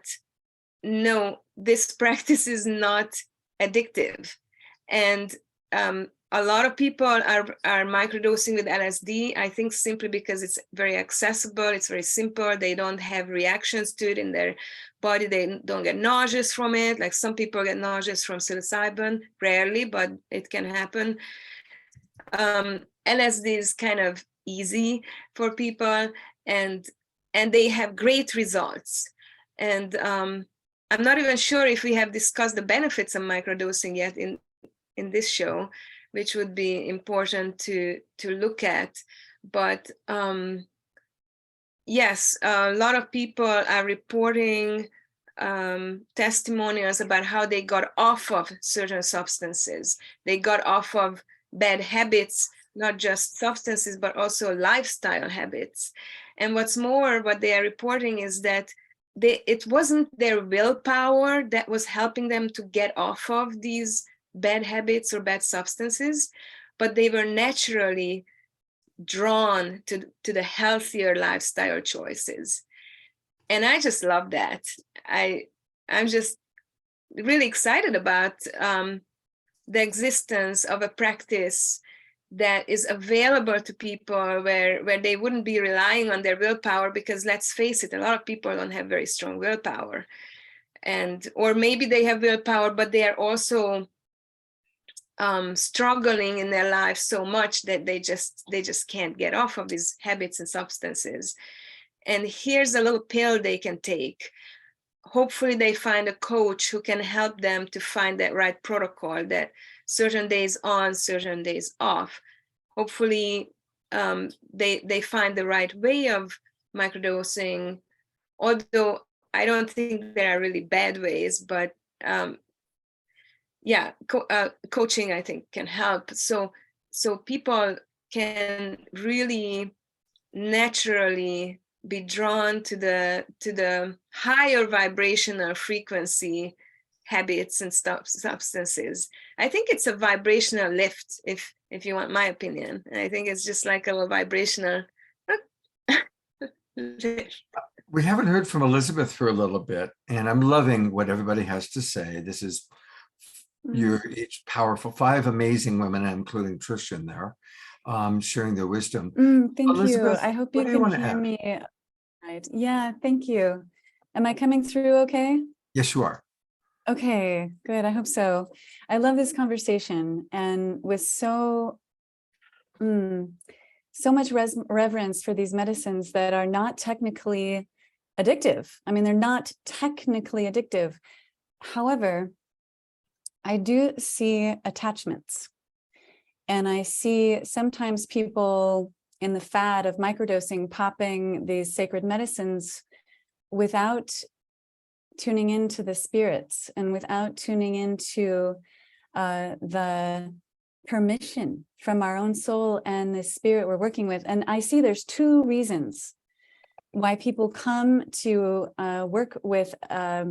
no, this practice is not addictive. And a lot of people are microdosing with LSD, I think simply because it's very accessible, it's very simple, they don't have reactions to it in their body, they don't get nauseous from it. Like some people get nauseous from psilocybin, rarely, but it can happen. LSD is kind of easy for people, and they have great results. And I'm not even sure if we have discussed the benefits of microdosing yet in this show, which would be important to look at. But yes, a lot of people are reporting testimonials about how they got off of certain substances. They got off of bad habits, not just substances, but also lifestyle habits. And what's more, what they are reporting is that it wasn't their willpower that was helping them to get off of these bad habits or bad substances, but they were naturally drawn to the healthier lifestyle choices. And I just love that. I'm just really excited about the existence of a practice that is available to people where they wouldn't be relying on their willpower, because let's face it, a lot of people don't have very strong willpower. Or maybe they have willpower, but they are also struggling in their life so much that they just can't get off of these habits and substances. And here's a little pill they can take. Hopefully they find a coach who can help them to find that right protocol, that certain days on, certain days off. Hopefully they find the right way of microdosing, although I don't think there are really bad ways, but yeah, coaching I think can help. So people can really naturally be drawn to the higher vibrational frequency habits and substances. I think it's a vibrational lift, if you want my opinion. And I think it's just like a vibrational lift.
We haven't heard from Elizabeth for a little bit, and I'm loving what everybody has to say. This is, you're each powerful, 5 amazing women, including Trish in there, sharing their wisdom.
Thank
Elizabeth,
you. I hope
what
you
do you
can
want to
hear
add?
me. Right. Yeah, thank you. Am I coming through okay?
Yes, you are.
Okay, good. I hope so. I love this conversation, and with so much reverence for these medicines that are not technically addictive. I mean, they're not technically addictive. However, I do see attachments, and I see sometimes people in the fad of microdosing popping these sacred medicines without tuning into the spirits and without tuning into the permission from our own soul and the spirit we're working with. And I see there's two reasons why people come to work with a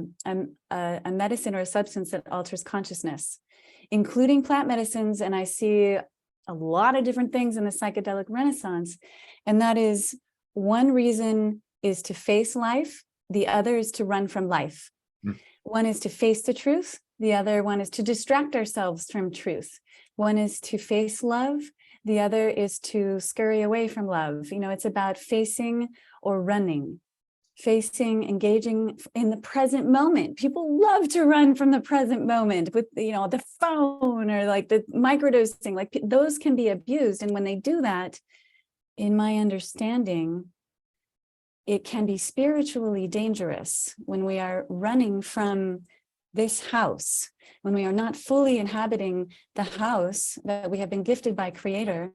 medicine or a substance that alters consciousness, including plant medicines. And I see a lot of different things in the psychedelic renaissance. And that is, one reason is to face life. The other is to run from life. One is to face the truth. The other one is to distract ourselves from truth. One is to face love. The other is to scurry away from love. You know, it's about facing or running, facing, engaging in the present moment. People love to run from the present moment with, you know, the phone or like the microdosing, like those can be abused. And when they do that, in my understanding, it can be spiritually dangerous when we are running from this house, when we are not fully inhabiting the house that we have been gifted by Creator.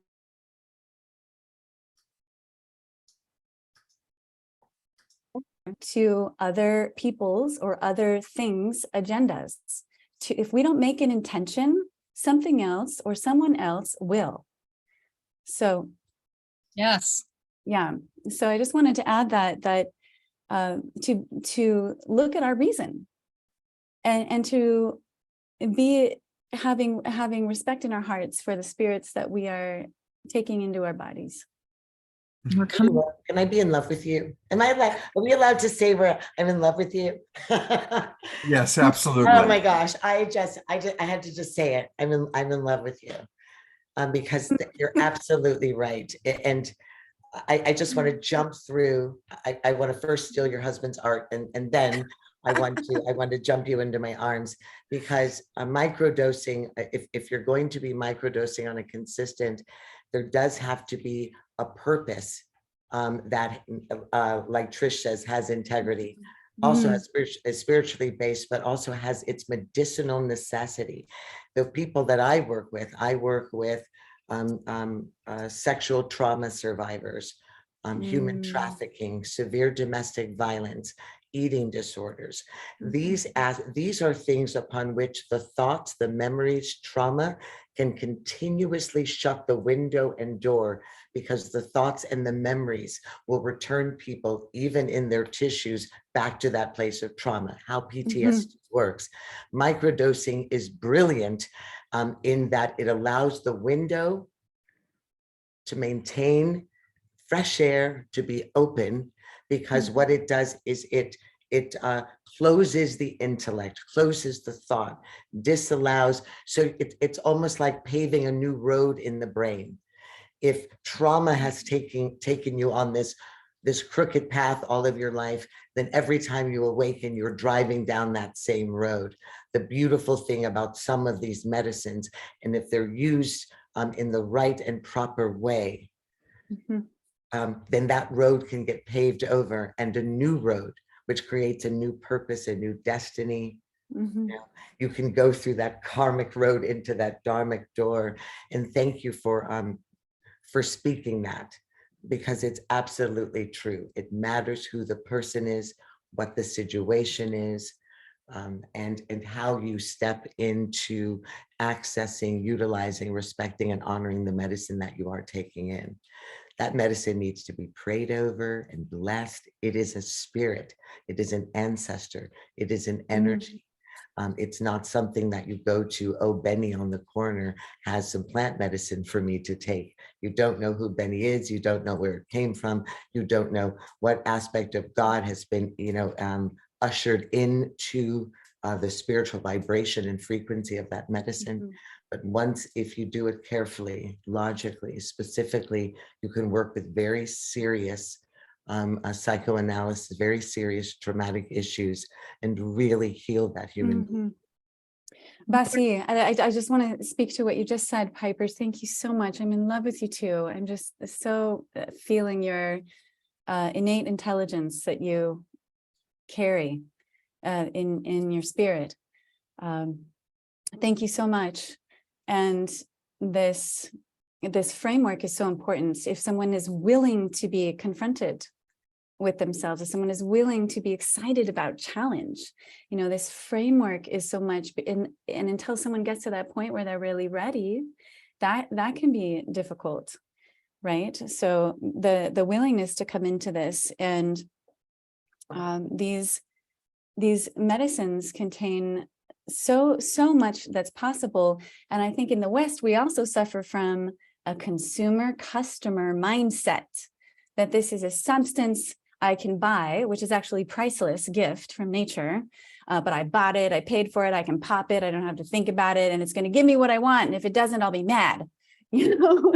To other people's or other things' agendas. If we don't make an intention, something else or someone else will. So,
Yes.
yeah. So I just wanted to add that to look at our reason and to be having respect in our hearts for the spirits that we are taking into our bodies.
We're coming.
Can I be in love with you? Are we allowed to say I'm in love with you?
Yes, absolutely.
Oh my gosh. I had to just say it. I'm in love with you. Because you're absolutely right. And I just want to jump through. I want to first steal your husband's art, and then I want to jump you into my arms, because microdosing, if you're going to be microdosing on a consistent, there does have to be a purpose that, like Trish says, has integrity, also is spiritually based, but also has its medicinal necessity. The people that I work with sexual trauma survivors, human trafficking, severe domestic violence, eating disorders. These are things upon which the thoughts, the memories, trauma can continuously shut the window and door, because the thoughts and the memories will return people, even in their tissues, back to that place of trauma. How PTSD works. Microdosing is brilliant in that it allows the window to maintain fresh air, to be open, because what it does is it closes the intellect, closes the thought, disallows. So it's almost like paving a new road in the brain. If trauma has taken you on this crooked path all of your life, then every time you awaken, you're driving down that same road. The beautiful thing about some of these medicines, and if they're used in the right and proper way, then that road can get paved over, and a new road, which creates a new purpose, a new destiny. You can go through that karmic road into that dharmic door. And thank you for speaking that, because it's absolutely true. It matters who the person is, what the situation is, and how you step into accessing, utilizing, respecting, and honoring the medicine that you are taking in. That medicine needs to be prayed over and blessed. It is a spirit. It is an ancestor. It is an energy. It's not something that you go to, oh, Benny on the corner has some plant medicine for me to take. You don't know who Benny is. You don't know where it came from. You don't know what aspect of God has been, ushered into the spiritual vibration and frequency of that medicine. But once, if you do it carefully, logically, specifically, you can work with very serious psychoanalysis, very serious traumatic issues, and really heal that human being.
Basi, I just want to speak to what you just said, Pipers. Thank you so much. I'm in love with you too. I'm just so feeling your innate intelligence that you carry in your spirit. Thank you so much. And this framework is so important. If someone is willing to be confronted with themselves, if someone is willing to be excited about challenge, you know, this framework is so much, and until someone gets to that point where they're really ready, that can be difficult, right? So the willingness to come into this, and these medicines contain so much that's possible. And I think in the West, we also suffer from a consumer customer mindset, that this is a substance I can buy, which is actually priceless gift from nature. But I bought it, I paid for it, I can pop it, I don't have to think about it, and it's going to give me what I want. And if it doesn't, I'll be mad. You know,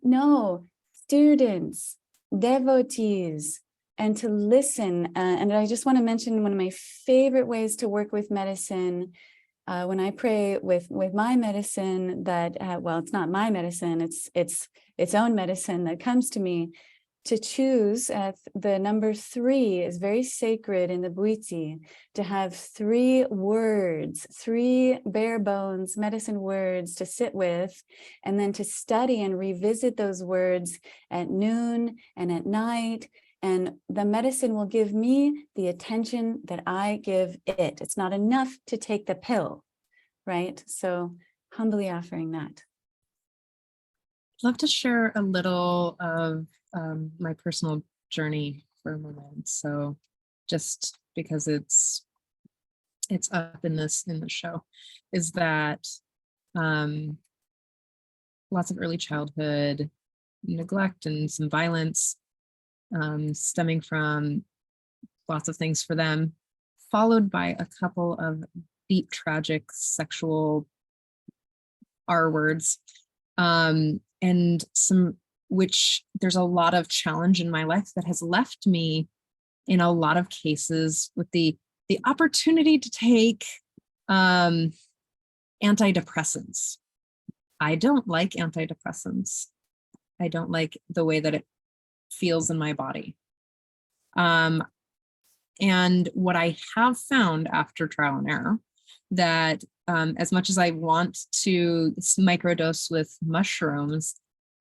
no, students, devotees, and to listen. And I just want to mention one of my favorite ways to work with medicine. When I pray with my medicine, that well, it's not my medicine, it's its own medicine that comes to me. To choose the number 3 is very sacred in the Bhuiti, to have 3 words, 3 bare bones medicine words to sit with, and then to study and revisit those words at noon and at night. And the medicine will give me the attention that I give it. It's not enough to take the pill, right? So humbly offering that.
I'd love to share a little of my personal journey for a moment. So just because it's up in the show, is that lots of early childhood neglect and some violence stemming from lots of things for them, followed by a couple of deep, tragic sexual R words, and some, which there's a lot of challenge in my life that has left me in a lot of cases with the opportunity to take antidepressants. I don't like antidepressants. I don't like the way that it feels in my body. And what I have found after trial and error, that as much as I want to microdose with mushrooms,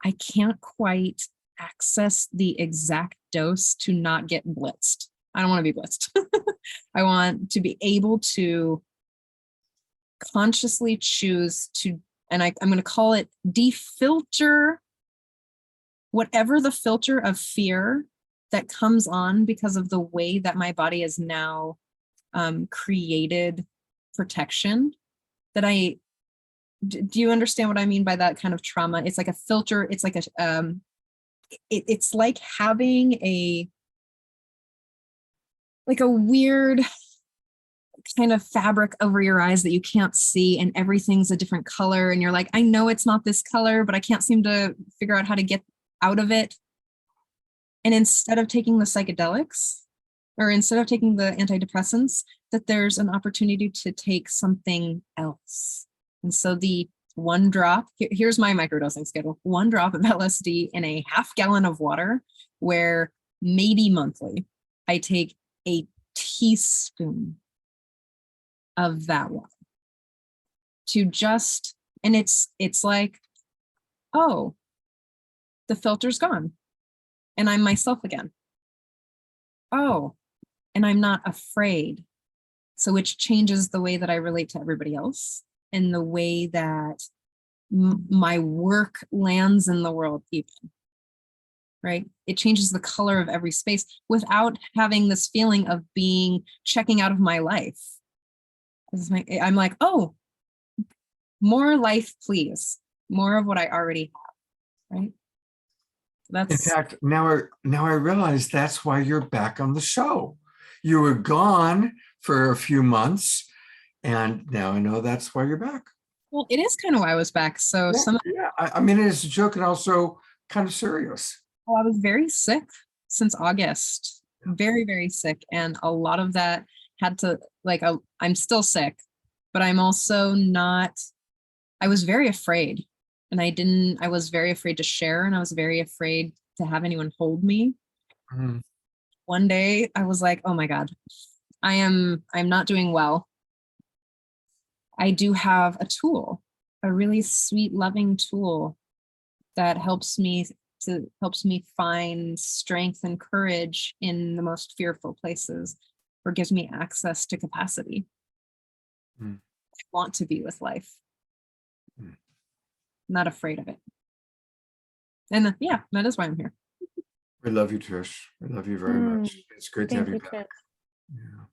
I can't quite access the exact dose to not get blitzed. I don't want to be blitzed. I want to be able to consciously choose to, and I'm going to call it defilter whatever the filter of fear that comes on because of the way that my body is now created protection. That do you understand what I mean by that kind of trauma? It's like a filter. It's like it's like having a weird kind of fabric over your eyes that you can't see, and everything's a different color, and you're like, I know it's not this color, but I can't seem to figure out how to get out of it. And instead of taking the psychedelics, or instead of taking the antidepressants, that there's an opportunity to take something else. And so the 1 drop, here's my microdosing schedule: 1 drop of LSD in a ½ gallon of water, where maybe monthly I take a teaspoon of that water to just, and it's like, oh, the filter's gone and I'm myself again. Oh, and I'm not afraid. So which changes the way that I relate to everybody else, and the way that my work lands in the world even, right? It changes the color of every space without having this feeling of checking out of my life. I'm like, oh, more life, please. More of what I already have, right?
In fact, now I realize that's why you're back on the show. You were gone for a few months, and now I know that's why you're back.
Well, it is kind of why I was back. So
I mean, it's a joke and also kind of serious.
Well, I was very sick since August, very, very sick. And a lot of that had to, I'm still sick, but I'm also not, I was very afraid. And I was very afraid to share, and I was very afraid to have anyone hold me.
Mm.
One day I was like, oh my God, I'm not doing well. I do have a tool, a really sweet, loving tool that helps me helps me find strength and courage in the most fearful places, or gives me access to capacity.
Mm.
I want to be with life. Not afraid of it. And yeah, that is why I'm here.
We love you, Trish. We love you very much. It's great to have you back. Yeah.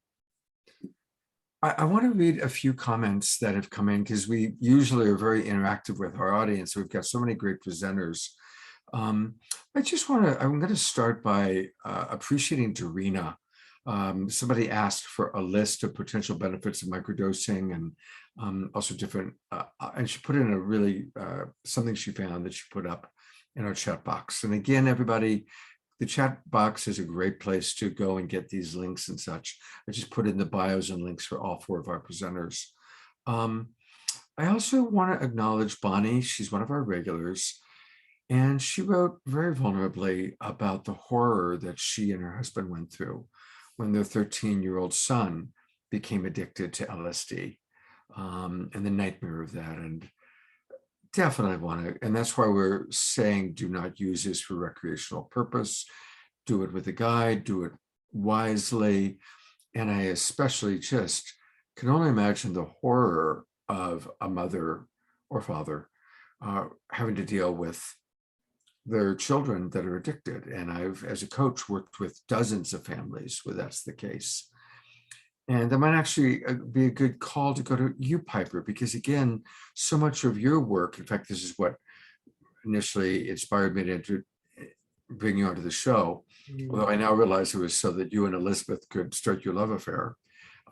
I want to read a few comments that have come in, because we usually are very interactive with our audience. We've got so many great presenters. I'm going to start by appreciating Dorina. Somebody asked for a list of potential benefits of microdosing, and also different, and she put in a really, something she found that she put up in our chat box. And again, everybody, the chat box is a great place to go and get these links and such. I just put in the bios and links for all 4 of our presenters. I also want to acknowledge Bonnie. She's one of our regulars. And she wrote very vulnerably about the horror that she and her husband went through when their 13-year-old son became addicted to LSD, and the nightmare of that. And definitely want to, and that's why we're saying do not use this for recreational purpose. Do it with a guide, do it wisely. And I especially just can only imagine the horror of a mother or father having to deal with their children that are addicted. And I've, as a coach, worked with dozens of families where that's the case. And that might actually be a good call to go to you, Piper, because again, so much of your work, in fact, this is what initially inspired me to bring you onto the show, although I now realize it was so that you and Elizabeth could start your love affair.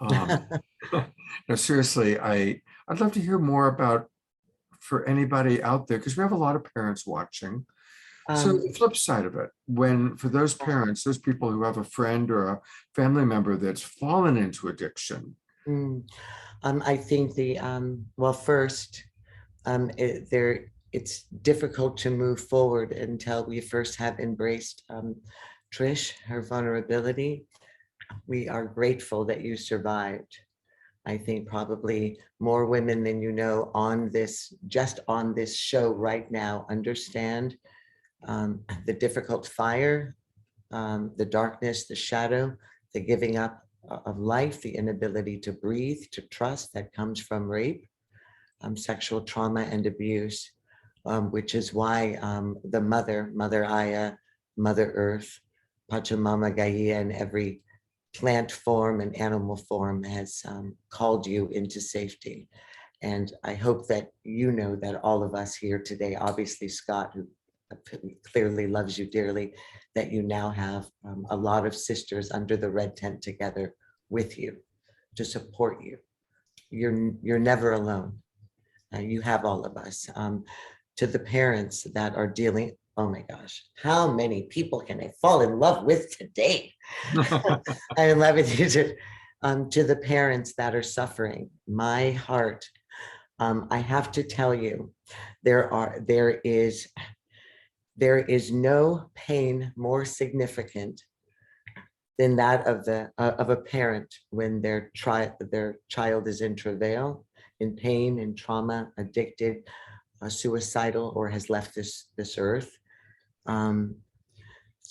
No, seriously, I'd love to hear more about, for anybody out there, because we have a lot of parents watching. So the flip side of it, when for those parents, those people who have a friend or a family member that's fallen into addiction.
I think well, first, it's difficult to move forward until we first have embraced Trish, her vulnerability. We are grateful that you survived. I think probably more women than you know just on this show right now understand the difficult fire, the darkness, the shadow, the giving up of life, the inability to breathe, to trust that comes from rape, sexual trauma and abuse, which is why the Mother Aya, Mother Earth, Pachamama Gaia, and every plant form and animal form has called you into safety. And I hope that you know that all of us here today, obviously Scott, who clearly loves you dearly, that you now have a lot of sisters under the red tent together with you to support you. You're never alone. You have all of us. To the parents that are dealing, oh my gosh, how many people can I fall in love with today? I love it. To the parents that are suffering, my heart, I have to tell you, there is no pain more significant than that of a parent when their child is in travail, in pain, in trauma, addicted, suicidal, or has left this earth.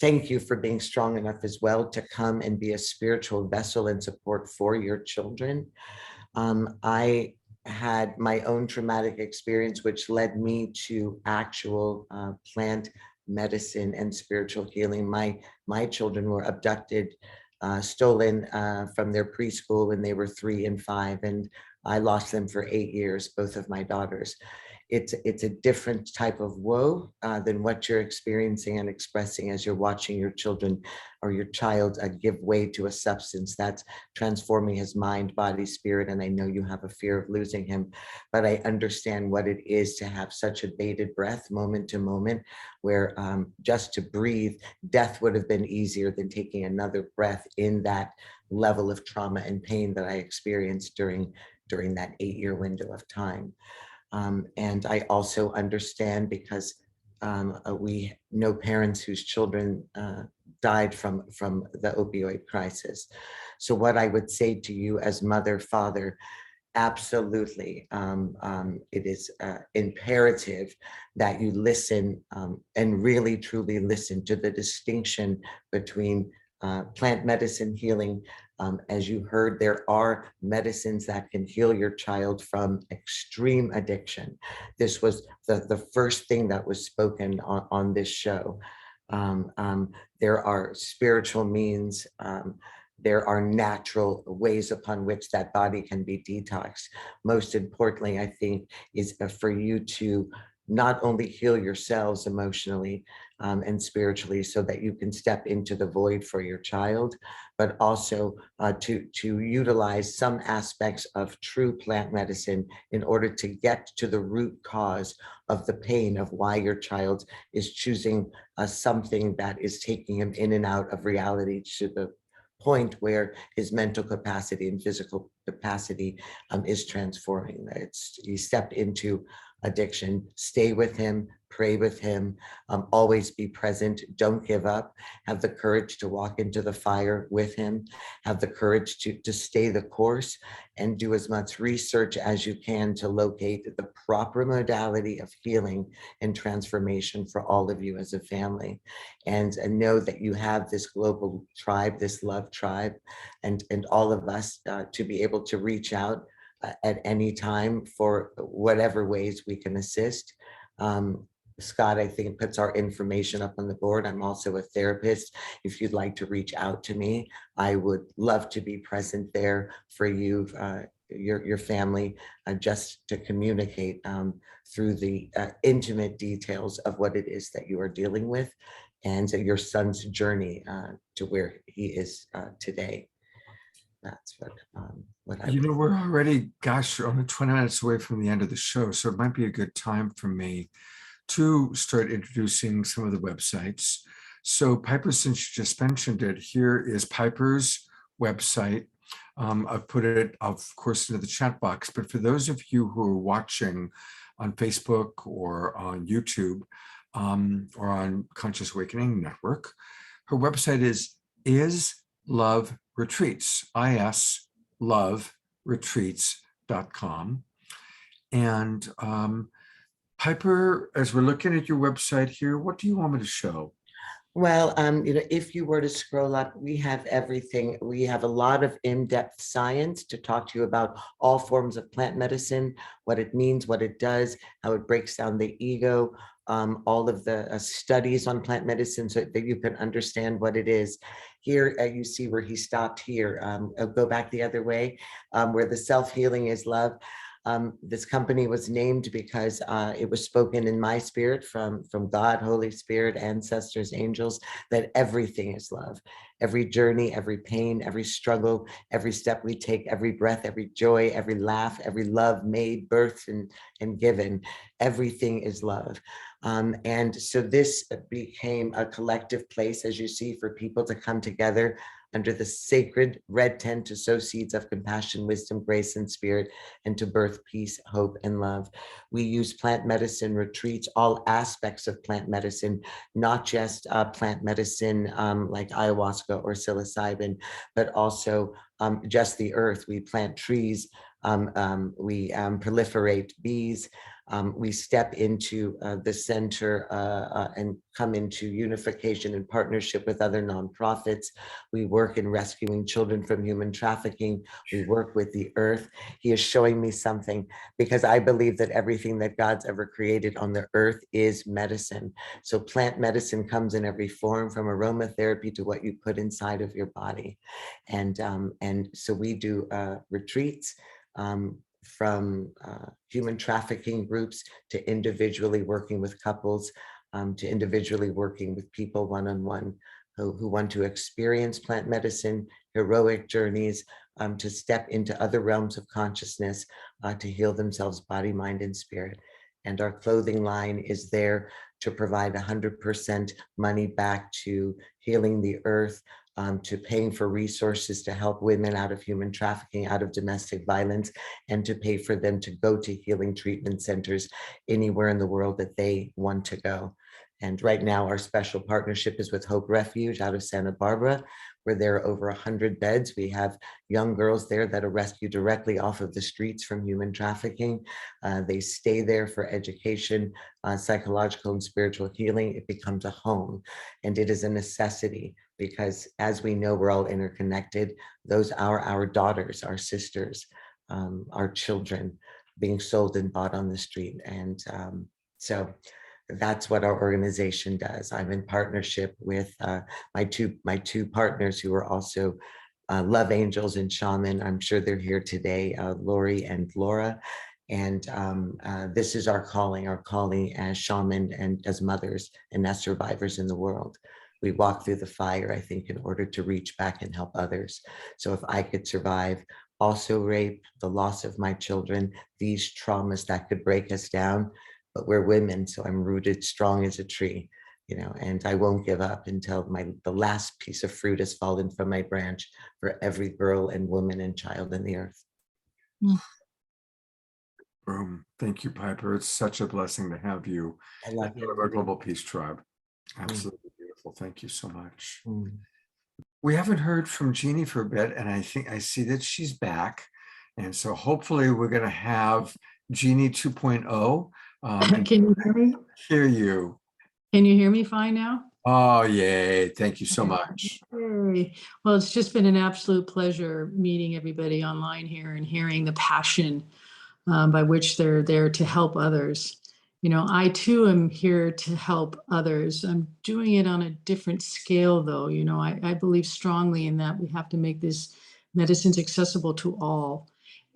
Thank you for being strong enough as well to come and be a spiritual vessel and support for your children. I had my own traumatic experience, which led me to actual plant medicine and spiritual healing. My children were abducted, stolen from their preschool when they were 3 and 5, and I lost them for 8 years, both of my daughters. It's a different type of woe than what you're experiencing and expressing as you're watching your children or your child give way to a substance that's transforming his mind, body, spirit. And I know you have a fear of losing him, but I understand what it is to have such a bated breath moment to moment, where just to breathe, death would have been easier than taking another breath in that level of trauma and pain that I experienced during that 8-year window of time. And I also understand, because we know parents whose children died from the opioid crisis. So what I would say to you as mother, father, Absolutely. It is imperative that you listen and really truly listen to the distinction between plant medicine healing. As you heard, there are medicines that can heal your child from extreme addiction. This was the first thing that was spoken on this show. There are spiritual means. There are natural ways upon which that body can be detoxed. Most importantly, I think, is for you to not only heal yourselves emotionally and spiritually so that you can step into the void for your child, but also to utilize some aspects of true plant medicine in order to get to the root cause of the pain of why your child is choosing something that is taking him in and out of reality to the point where his mental capacity and physical capacity is transforming. He stepped into addiction. Stay with him, pray with him, always be present, don't give up, have the courage to walk into the fire with him, have the courage to stay the course, and do as much research as you can to locate the proper modality of healing and transformation for all of you as a family. And know that you have this global tribe, this love tribe, and all of us to be able to reach out at any time for whatever ways we can assist. Scott, I think, puts our information up on the board. I'm also a therapist. If you'd like to reach out to me, I would love to be present there for you, your family, just to communicate through the intimate details of what it is that you are dealing with and your son's journey to where he is today. That's what I.
You know, we're already, gosh, only 20 minutes away from the end of the show, so it might be a good time for me to start introducing some of the websites. So Piper, since you just mentioned it, here is Piper's website. I've put it, of course, into the chat box, but for those of you who are watching on Facebook or on YouTube or on Conscious Awakening Network, her website is Love Retreats, isloveretreats.com. And Piper, as we're looking at your website here, what do you want me to show?
Well, if you were to scroll up, we have everything. We have a lot of in-depth science to talk to you about all forms of plant medicine, what it means, what it does, how it breaks down the ego, all of the studies on plant medicine so that you can understand what it is. Here, you see where he stopped here. I'll go back the other way, where the self-healing is love. This company was named because it was spoken in my spirit from God, Holy Spirit, ancestors, angels, that everything is love. Every journey, every pain, every struggle, every step we take, every breath, every joy, every laugh, every love made, birthed, and given, everything is love. And so this became a collective place, as you see, for people to come together under the sacred red tent to sow seeds of compassion, wisdom, grace, and spirit, and to birth peace, hope, and love. We use plant medicine retreats, all aspects of plant medicine, not just plant medicine like ayahuasca or psilocybin, but also just the earth. We plant trees, we proliferate bees, we step into the center and come into unification and partnership with other nonprofits. We work in rescuing children from human trafficking. We work with the earth. He is showing me something because I believe that everything that God's ever created on the earth is medicine. So plant medicine comes in every form, from aromatherapy to what you put inside of your body. And so we do retreats, from human trafficking groups to individually working with couples, to individually working with people one-on-one who want to experience plant medicine, heroic journeys, to step into other realms of consciousness, to heal themselves, body, mind, and spirit. And our clothing line is there to provide 100% money back to healing the earth, to paying for resources to help women out of human trafficking, out of domestic violence, and to pay for them to go to healing treatment centers anywhere in the world that they want to go. And right now, our special partnership is with Hope Refuge out of Santa Barbara, where there are over 100 beds. We have young girls there that are rescued directly off of the streets from human trafficking. They stay there for education, psychological and spiritual healing. It becomes a home, and it is a necessity because, as we know, we're all interconnected. Those are our daughters, our sisters, our children being sold and bought on the street. And so that's what our organization does. I'm in partnership with my two partners who are also love angels and shaman. I'm sure they're here today, Lori and Laura. And this is our calling as shaman and as mothers and as survivors in the world. We walk through the fire, I think, in order to reach back and help others. So if I could survive also rape, the loss of my children, these traumas that could break us down, but we're women, so I'm rooted strong as a tree, you know, and I won't give up until the last piece of fruit has fallen from my branch for every girl and woman and child in the earth.
Boom. Thank you, Piper. It's such a blessing to have you
I love
as part
you.
of our Global Peace Tribe. Absolutely beautiful. Thank you so much.
Mm.
We haven't heard from Jeanne for a bit, and I think I see that she's back. And so hopefully we're going to have Jeanne 2.0.
Can you hear me?
Hear you.
Can you hear me fine now?
Oh, yay. Thank you so much.
Yay. Well, it's just been an absolute pleasure meeting everybody online here and hearing the passion by which they're there to help others. You know, I too am here to help others. I'm doing it on a different scale, though. You know, I believe strongly in that we have to make these medicines accessible to all,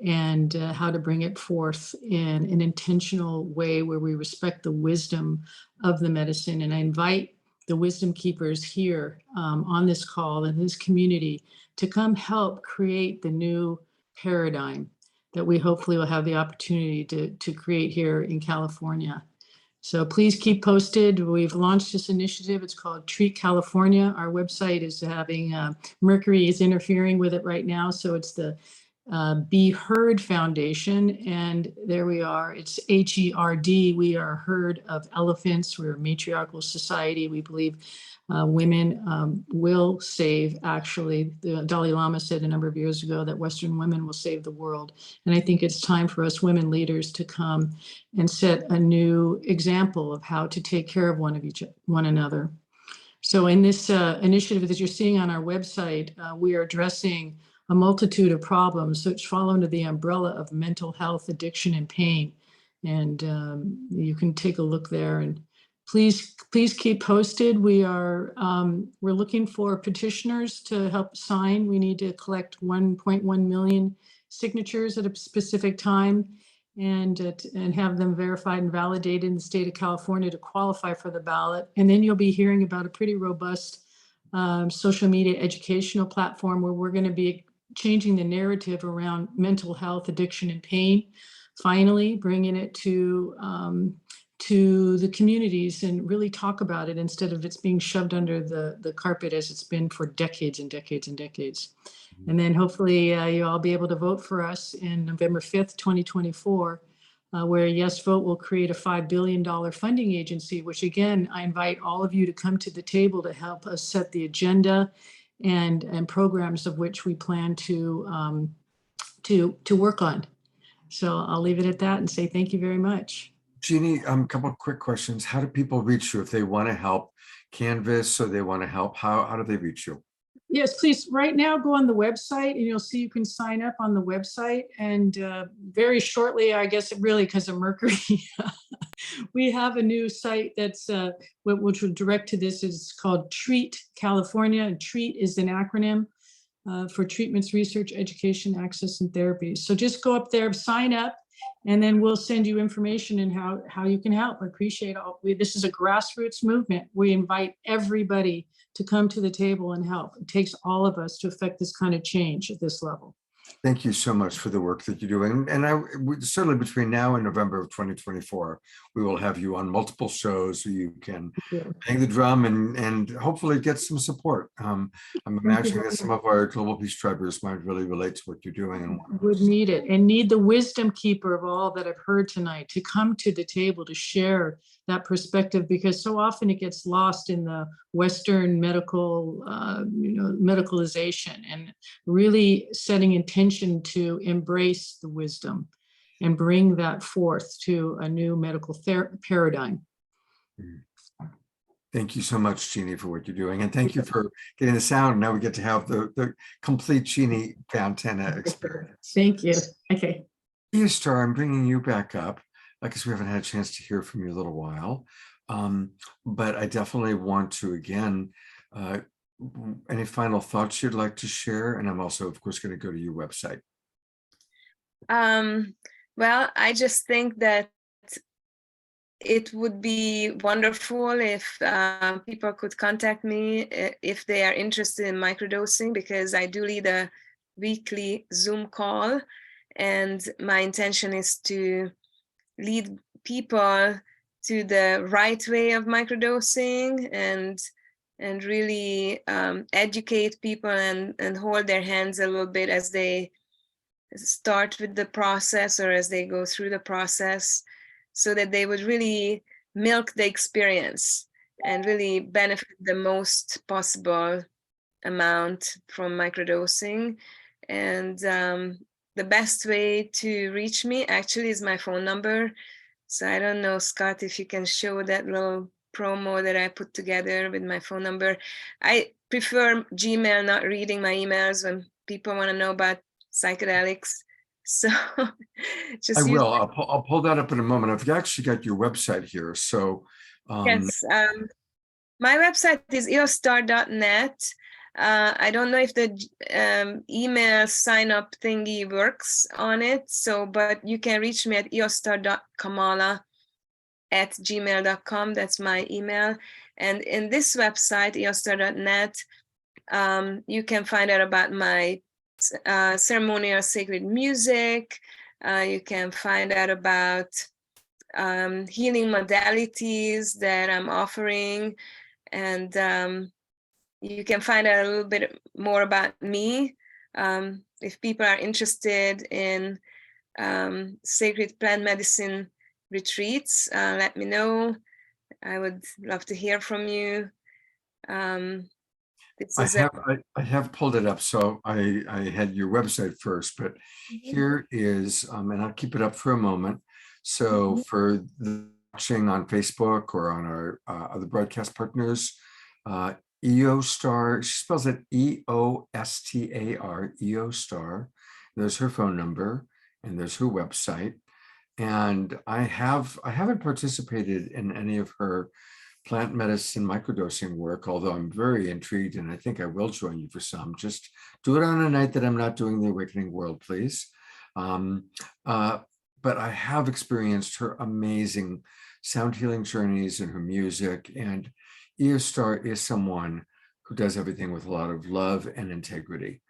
and how to bring it forth in an intentional way where we respect the wisdom of the medicine. And I invite the wisdom keepers here on this call in this community to come help create the new paradigm that we hopefully will have the opportunity to create here in California. So please keep posted. We've launched this initiative. It's called Treat California. Our website is having, Mercury is interfering with it right now. So it's the Be Heard Foundation. And there we are. It's HERD. We are a herd of elephants. We're a matriarchal society. We believe women will save, actually. The Dalai Lama said a number of years ago that Western women will save the world. And I think it's time for us women leaders to come and set a new example of how to take care of one another. So in this initiative that you're seeing on our website, we are addressing a multitude of problems which fall under the umbrella of mental health, addiction, and pain. And you can take a look there, and please keep posted. We're looking for petitioners to help sign. We need to collect 1.1 million signatures at a specific time, and have them verified and validated in the state of California to qualify for the ballot. And then you'll be hearing about a pretty robust social media educational platform where we're going to be changing the narrative around mental health, addiction, and pain. Finally, bringing it to the communities and really talk about it instead of it's being shoved under the carpet as it's been for decades and decades and decades. And then hopefully you'll all be able to vote for us in November 5th, 2024, where a yes vote will create a $5 billion funding agency, which again, I invite all of you to come to the table to help us set the agenda and programs of which we plan to work on. So I'll leave it at that and say thank you very much.
Jeanne, a couple of quick questions. How do people reach you if they want to help canvas or they want to help? How do they reach you?
Yes, please. Right now, go on the website and you'll see you can sign up on the website. And very shortly, I guess really because of Mercury, we have a new site that's which will direct to this. It's called Treat California. And Treat is an acronym for Treatments, Research, Education, Access, and Therapy. So just go up there, sign up, and then we'll send you information and how you can help. I appreciate all. This is a grassroots movement. We invite everybody to come to the table and help. It takes all of us to affect this kind of change at this level.
Thank you so much for the work that you're doing. And certainly between now and November of 2024, we will have you on multiple shows so you can bang the drum and hopefully get some support. I'm imagining that some of our Global Peace Tribers might really relate to what you're doing. And
would need it and need the wisdom keeper of all that I've heard tonight to come to the table to share that perspective, because so often it gets lost in the Western medical, medicalization, and really setting intention to embrace the wisdom and bring that forth to a new medical paradigm.
Thank you so much, Jeannie, for what you're doing. And thank you for getting the sound. Now we get to have the complete Jeannie Fontana experience.
Thank you. Okay.
Eostar, I'm bringing you back up because we haven't had a chance to hear from you in a little while. But I definitely want to, again, any final thoughts you'd like to share? And I'm also, of course, going to go to your website.
Well, I just think that it would be wonderful if people could contact me if they are interested in microdosing, because I do lead a weekly Zoom call, and my intention is to lead people to the right way of microdosing and really educate people and hold their hands a little bit as they start with the process or as they go through the process, so that they would really milk the experience and really benefit the most possible amount from microdosing. And the best way to reach me actually is my phone number. So I don't know, Scott, if you can show that little promo that I put together with my phone number. I prefer Gmail, not reading my emails when people want to know about psychedelics. So just
I will. I'll pull that up in a moment. I've actually got your website here. So
yes, my website is eostar.net. I don't know if the email sign up thingy works on it. So, but you can reach me at eostar.kamala@gmail.com. That's my email. And in this website, eostar.net, you can find out about my ceremonial sacred music. You can find out about healing modalities that I'm offering, and you can find out a little bit more about me. If people are interested in sacred plant medicine retreats, let me know. I would love to hear from you.
I have pulled it up, so I had your website first, but here is, and I'll keep it up for a moment. So for the watching on Facebook or on our other broadcast partners, Eostar, she spells it EOSTAR, Eostar. There's her phone number and there's her website. And I haven't participated in any of her plant medicine microdosing work, although I'm very intrigued and I think I will join you for some. Just do it on a night that I'm not doing the Awakening World, please. But I have experienced her amazing sound healing journeys and her music. And Eostar is someone who does everything with a lot of love and integrity.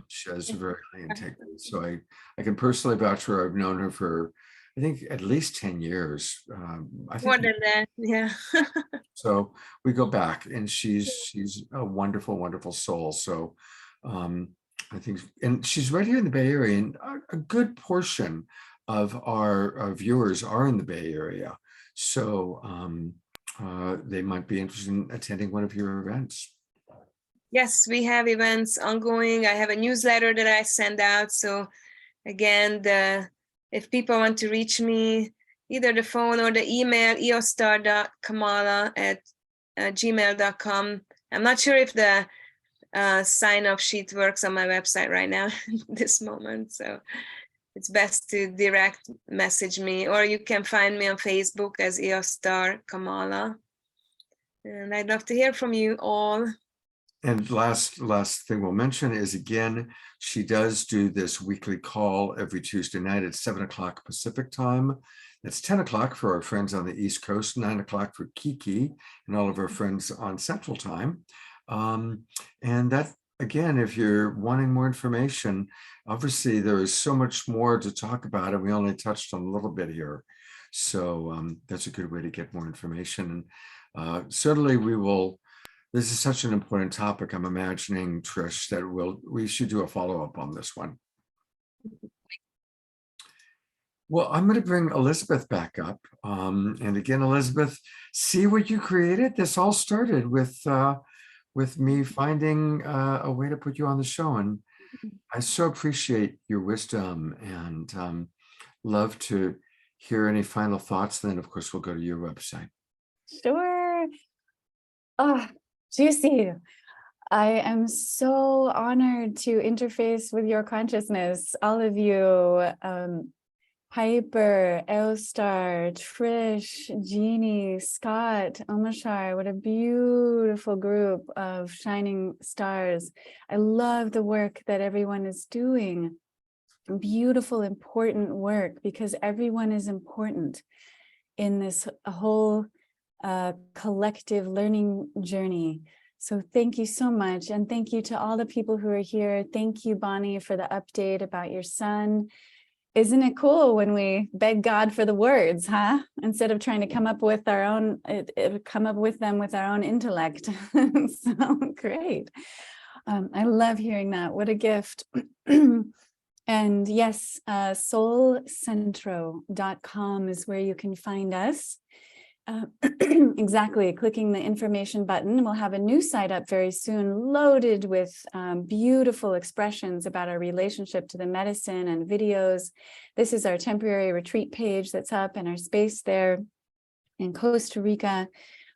She has very high integrity. So I can personally vouch for her. I've known her for, I think, at least 10 years. I think
more than that, yeah.
So we go back, and she's a wonderful, wonderful soul. So I think, and she's right here in the Bay Area, and a good portion of our viewers are in the Bay Area. So they might be interested in attending one of your events.
Yes, we have events ongoing. I have a newsletter that I send out. So again, if people want to reach me, either the phone or the email, eostar.kamala@gmail.com. I'm not sure if the sign-up sheet works on my website right now this moment. So it's best to direct message me, or you can find me on Facebook as Eostar Kamala. And I'd love to hear from you all.
And last thing we'll mention is, again, she does do this weekly call every Tuesday night at 7 o'clock Pacific time. That's 10 o'clock for our friends on the East Coast, 9 o'clock for Kiki and all of our friends on Central time. And that, again, if you're wanting more information, obviously there is so much more to talk about, and we only touched on a little bit here. So that's a good way to get more information. And certainly we will. This is such an important topic. I'm imagining, Trish, that we should do a follow-up on this one. Well, I'm going to bring Elizabeth back up. And again, Elizabeth, see what you created? This all started with me finding a way to put you on the show. And I so appreciate your wisdom and love to hear any final thoughts. Then, of course, we'll go to your website.
Sure. Oh, juicy. I am so honored to interface with your consciousness, all of you. Piper, Eostar, Trish, Jeanne, Scott, Omashar, what a beautiful group of shining stars. I love the work that everyone is doing. Beautiful, important work, because everyone is important in this whole collective learning journey. So thank you so much. And thank you to all the people who are here. Thank you, Bonnie, for the update about your son. Isn't it cool when we beg God for the words, huh? Instead of trying to come up with our own, come up with them with our own intellect. So great. I love hearing that. What a gift. And yes, soulcentro.com is where you can find us. Exactly, clicking the information button. We'll have a new site up very soon, loaded with beautiful expressions about our relationship to the medicine and videos. This is our temporary retreat page that's up, and our space there in Costa Rica,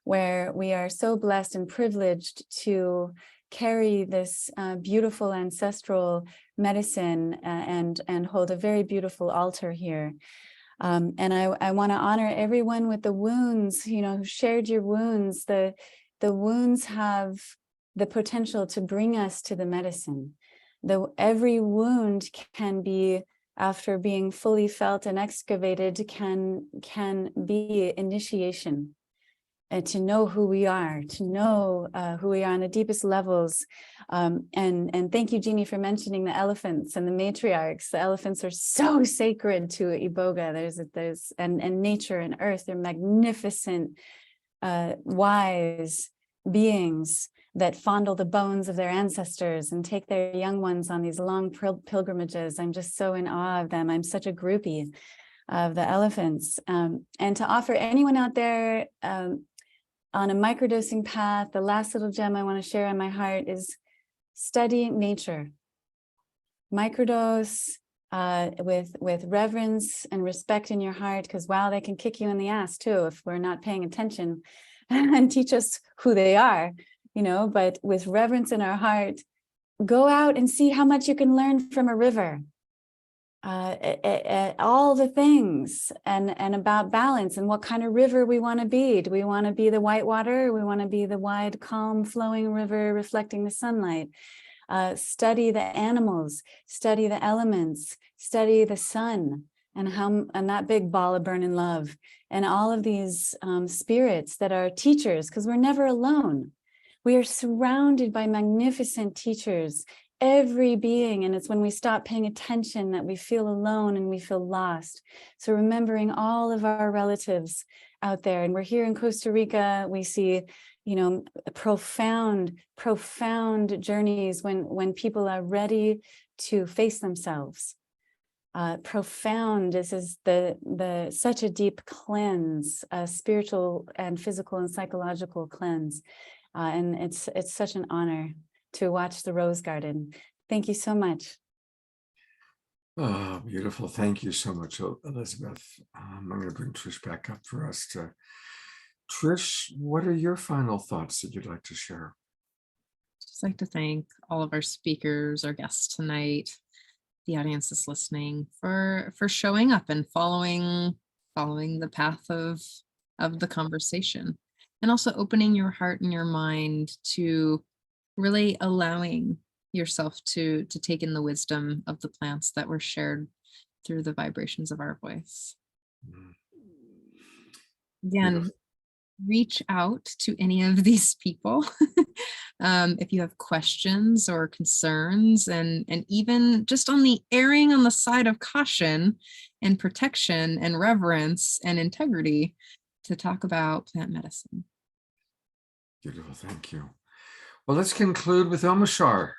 where we are so blessed and privileged to carry this beautiful ancestral medicine and hold a very beautiful altar here. And I want to honor everyone with the wounds, who shared your wounds. The wounds have the potential to bring us to the medicine. Every wound can be, after being fully felt and excavated, can be initiation. To know who we are, to know who we are on the deepest levels. And thank you, Jeanne, for mentioning the elephants and the matriarchs. The elephants are so sacred to Iboga. There's and nature and earth. They're magnificent, wise beings that fondle the bones of their ancestors and take their young ones on these long pilgrimages. I'm just so in awe of them. I'm such a groupie of the elephants. And to offer anyone out there on a microdosing path, the last little gem I want to share on my heart is study nature. Microdose with reverence and respect in your heart, because wow, they can kick you in the ass too if we're not paying attention and teach us who they are, but with reverence in our heart, go out and see how much you can learn from a river. All the things and about balance and what kind of river we want to be. Do we want to be the white water? Or we want to be the wide, calm, flowing river reflecting the sunlight. Study the animals, study the elements, study the sun and that big ball of burning love and all of these spirits that are teachers, because we're never alone. We are surrounded by magnificent teachers. Every being, and it's when we stop paying attention that we feel alone and we feel lost. So remembering all of our relatives out there, and we're here in Costa Rica, we see, profound journeys when people are ready to face themselves. Profound. This is the such a deep cleanse, a spiritual and physical and psychological cleanse, and it's such an honor to watch the rose garden. Thank you so much.
Oh, beautiful. Thank you so much, Elizabeth. I'm going to bring Trish back up for us to. Trish, what are your final thoughts that you'd like to share?
Just like to thank all of our speakers, our guests tonight, the audience that's listening for showing up and following the path of the conversation, and also opening your heart and your mind to really allowing yourself to take in the wisdom of the plants that were shared through the vibrations of our voice. Again, reach out to any of these people if you have questions or concerns, and even just on the erring on the side of caution and protection and reverence and integrity, to talk about plant medicine.
Beautiful, thank you. Well, let's conclude with Omashar.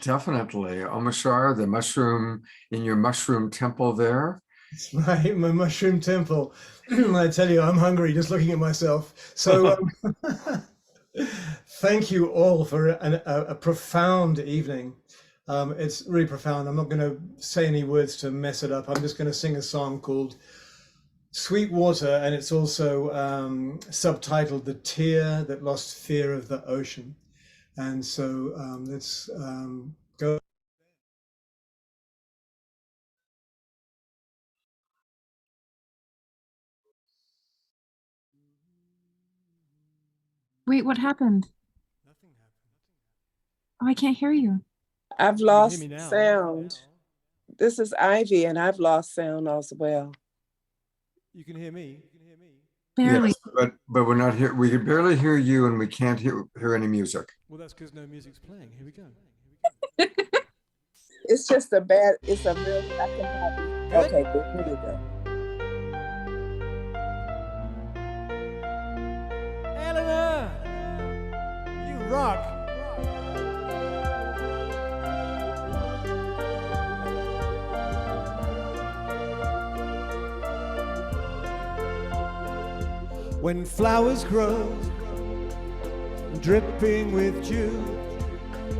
Definitely. Omashar, the mushroom in your mushroom temple there.
It's my mushroom temple. I tell you, I'm hungry just looking at myself. So thank you all for a profound evening. It's really profound. I'm not going to say any words to mess it up. I'm just going to sing a song called Sweet Water, and it's also subtitled The Tear That Lost Fear of the Ocean. And so let's go.
Wait, what happened?
Nothing happened.
Oh, I can't hear you.
I've
You can hear
lost
me now.
sound. This is Ivy, and I've lost sound as well.
You can hear me.
Barely.
Yes, but we're not here. We can barely hear you, and we can't hear any music.
Well, that's because no music's playing. Here we go.
It's just a bad, it's a real, I can have it.
Good?
Okay, good. Here we go.
Eleanor, you rock. When flowers grow, dripping with dew,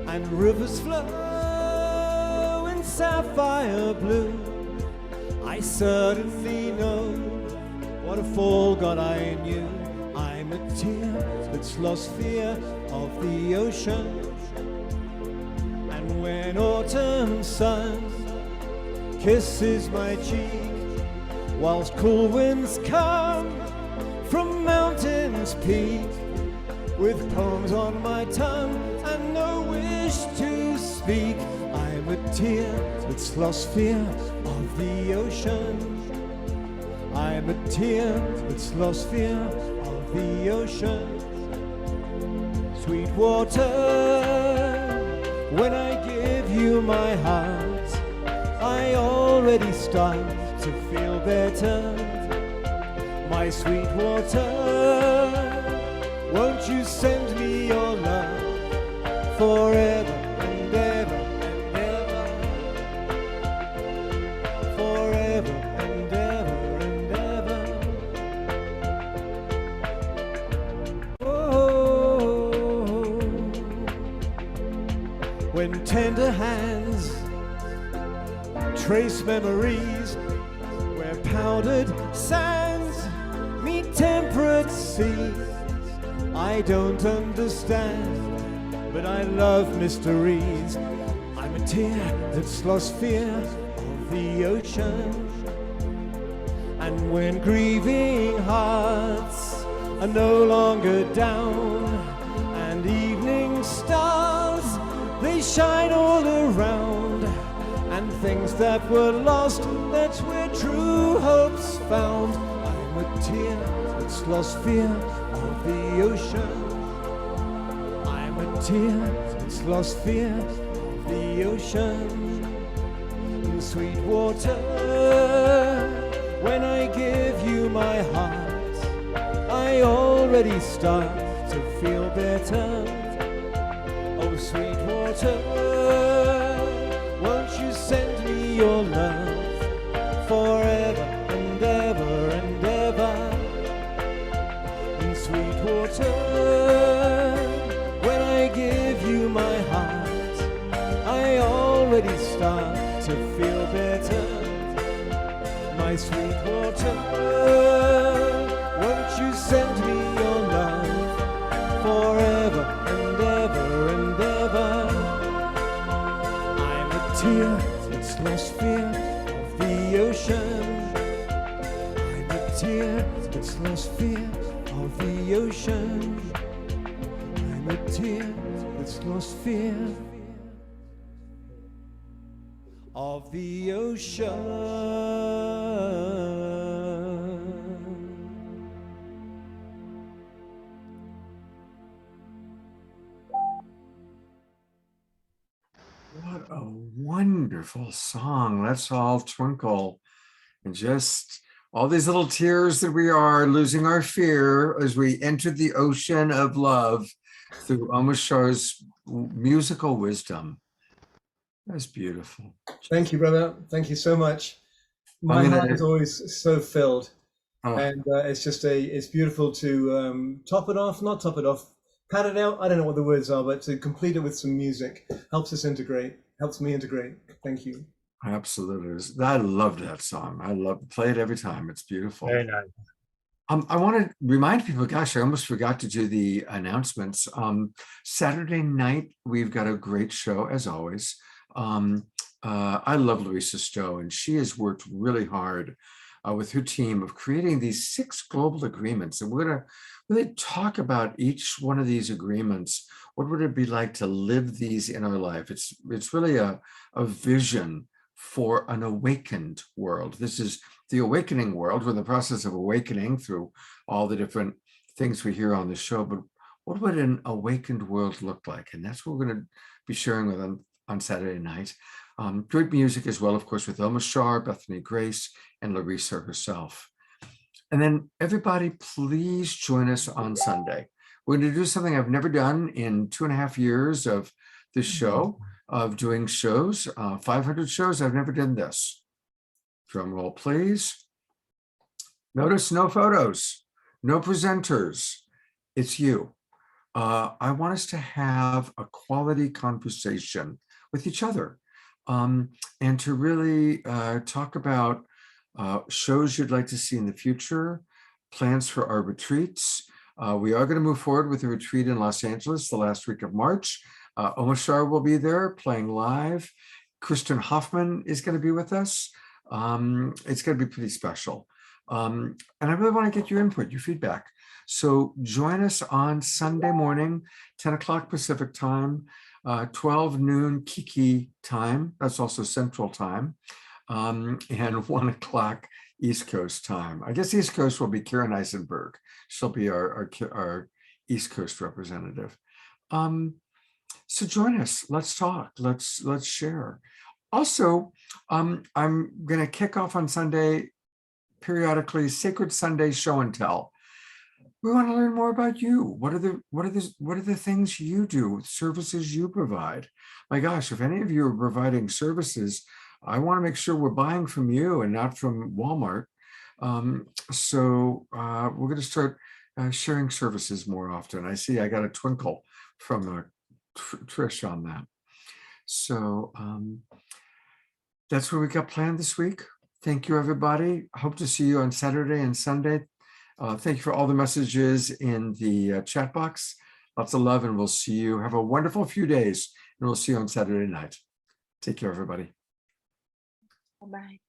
and rivers flow in sapphire blue, I certainly know what a fall God I knew. I'm a tear that's lost fear of the ocean. And when autumn sun kisses my cheek, whilst cool winds come from mountains peak, with poems on my tongue and no wish to speak, I'm a tear that's lost fear of the ocean. I'm a tear that's lost fear of the ocean. Sweet water, when I give you my heart, I already start to feel better. My sweet water, won't you send me your love forever and ever and ever, forever and ever and ever. Oh, when tender hands trace memories where powdered sands meet temperate seas, I don't understand, but I love mysteries. I'm a tear that's lost fear of the ocean. And when grieving hearts are no longer down, and evening stars, they shine all around, and things that were lost, that's where true hope's found. I'm a tear that's lost fear of the ocean. I'm a tear that's lost fear of the ocean. And sweet water, when I give you my heart, I already start to feel better. Oh, sweet water, won't you send me your love forever and ever and ever? In sweet water, when I give you my heart, I already start to feel better. My sweet water, won't you send me your love forever and ever and ever? I'm a tear that's lost fear of the ocean. I'm a tear that's lost fear of the ocean. I'm a tear that's lost fear of the ocean.
What a wonderful song. Let's all twinkle and just all these little tears that we are losing our fear as we enter the ocean of love. through Omashar's musical wisdom. That's beautiful.
Thank you, brother. Thank you so much. My heart is always so filled. And it's just it's beautiful to top it off, not top it off, pat it out. I don't know what the words are, but to complete it with some music helps us integrate, helps me integrate. Thank you.
Absolutely. I love that song. I play it every time. It's beautiful.
Very nice.
I want to remind people, gosh, I almost forgot to do the announcements. Saturday night, we've got a great show, as always. I love Louisa Stowe, and she has worked really hard with her team of creating these 6 global agreements. And we're going to really talk about each one of these agreements. What would it be like to live these in our life? It's really a vision for an awakened world. This is the awakening world. We're in the process of awakening through all the different things we hear on the show, but what would an awakened world look like? And that's what we're going to be sharing with them on Saturday night. Great music as well, of course, with Elma Shar, Bethany Grace, and Larissa herself. And then everybody, please join us on Sunday. We're going to do something I've never done in 2.5 years of this show, of doing shows, 500 shows. I've never done this. Drum roll, please. Notice no photos, no presenters. It's you. I want us to have a quality conversation with each other and to really talk about shows you'd like to see in the future, plans for our retreats. We are going to move forward with a retreat in Los Angeles the last week of March. Omashar will be there playing live. Kristen Hoffman is going to be with us. It's going to be pretty special. And I really want to get your input, your feedback. So join us on Sunday morning, 10 o'clock Pacific time, 12 noon Kiki time. That's also Central time. And 1 o'clock East Coast time. I guess East Coast will be Karen Eisenberg. She'll be our East Coast representative. So join us. Let's talk. Let's share. Also, I'm going to kick off on Sunday periodically Sacred Sunday Show and Tell. We want to learn more about you. What are the things you do, services you provide? My gosh, if any of you are providing services, I want to make sure we're buying from you and not from Walmart. So we're going to start sharing services more often. I see I got a twinkle from Trish on that. So that's what we got planned this week. Thank you, everybody. Hope to see you on Saturday and Sunday. Thank you for all the messages in the chat box. Lots of love, and we'll see you. Have a wonderful few days, and we'll see you on Saturday night. Take care, everybody.
Bye-bye.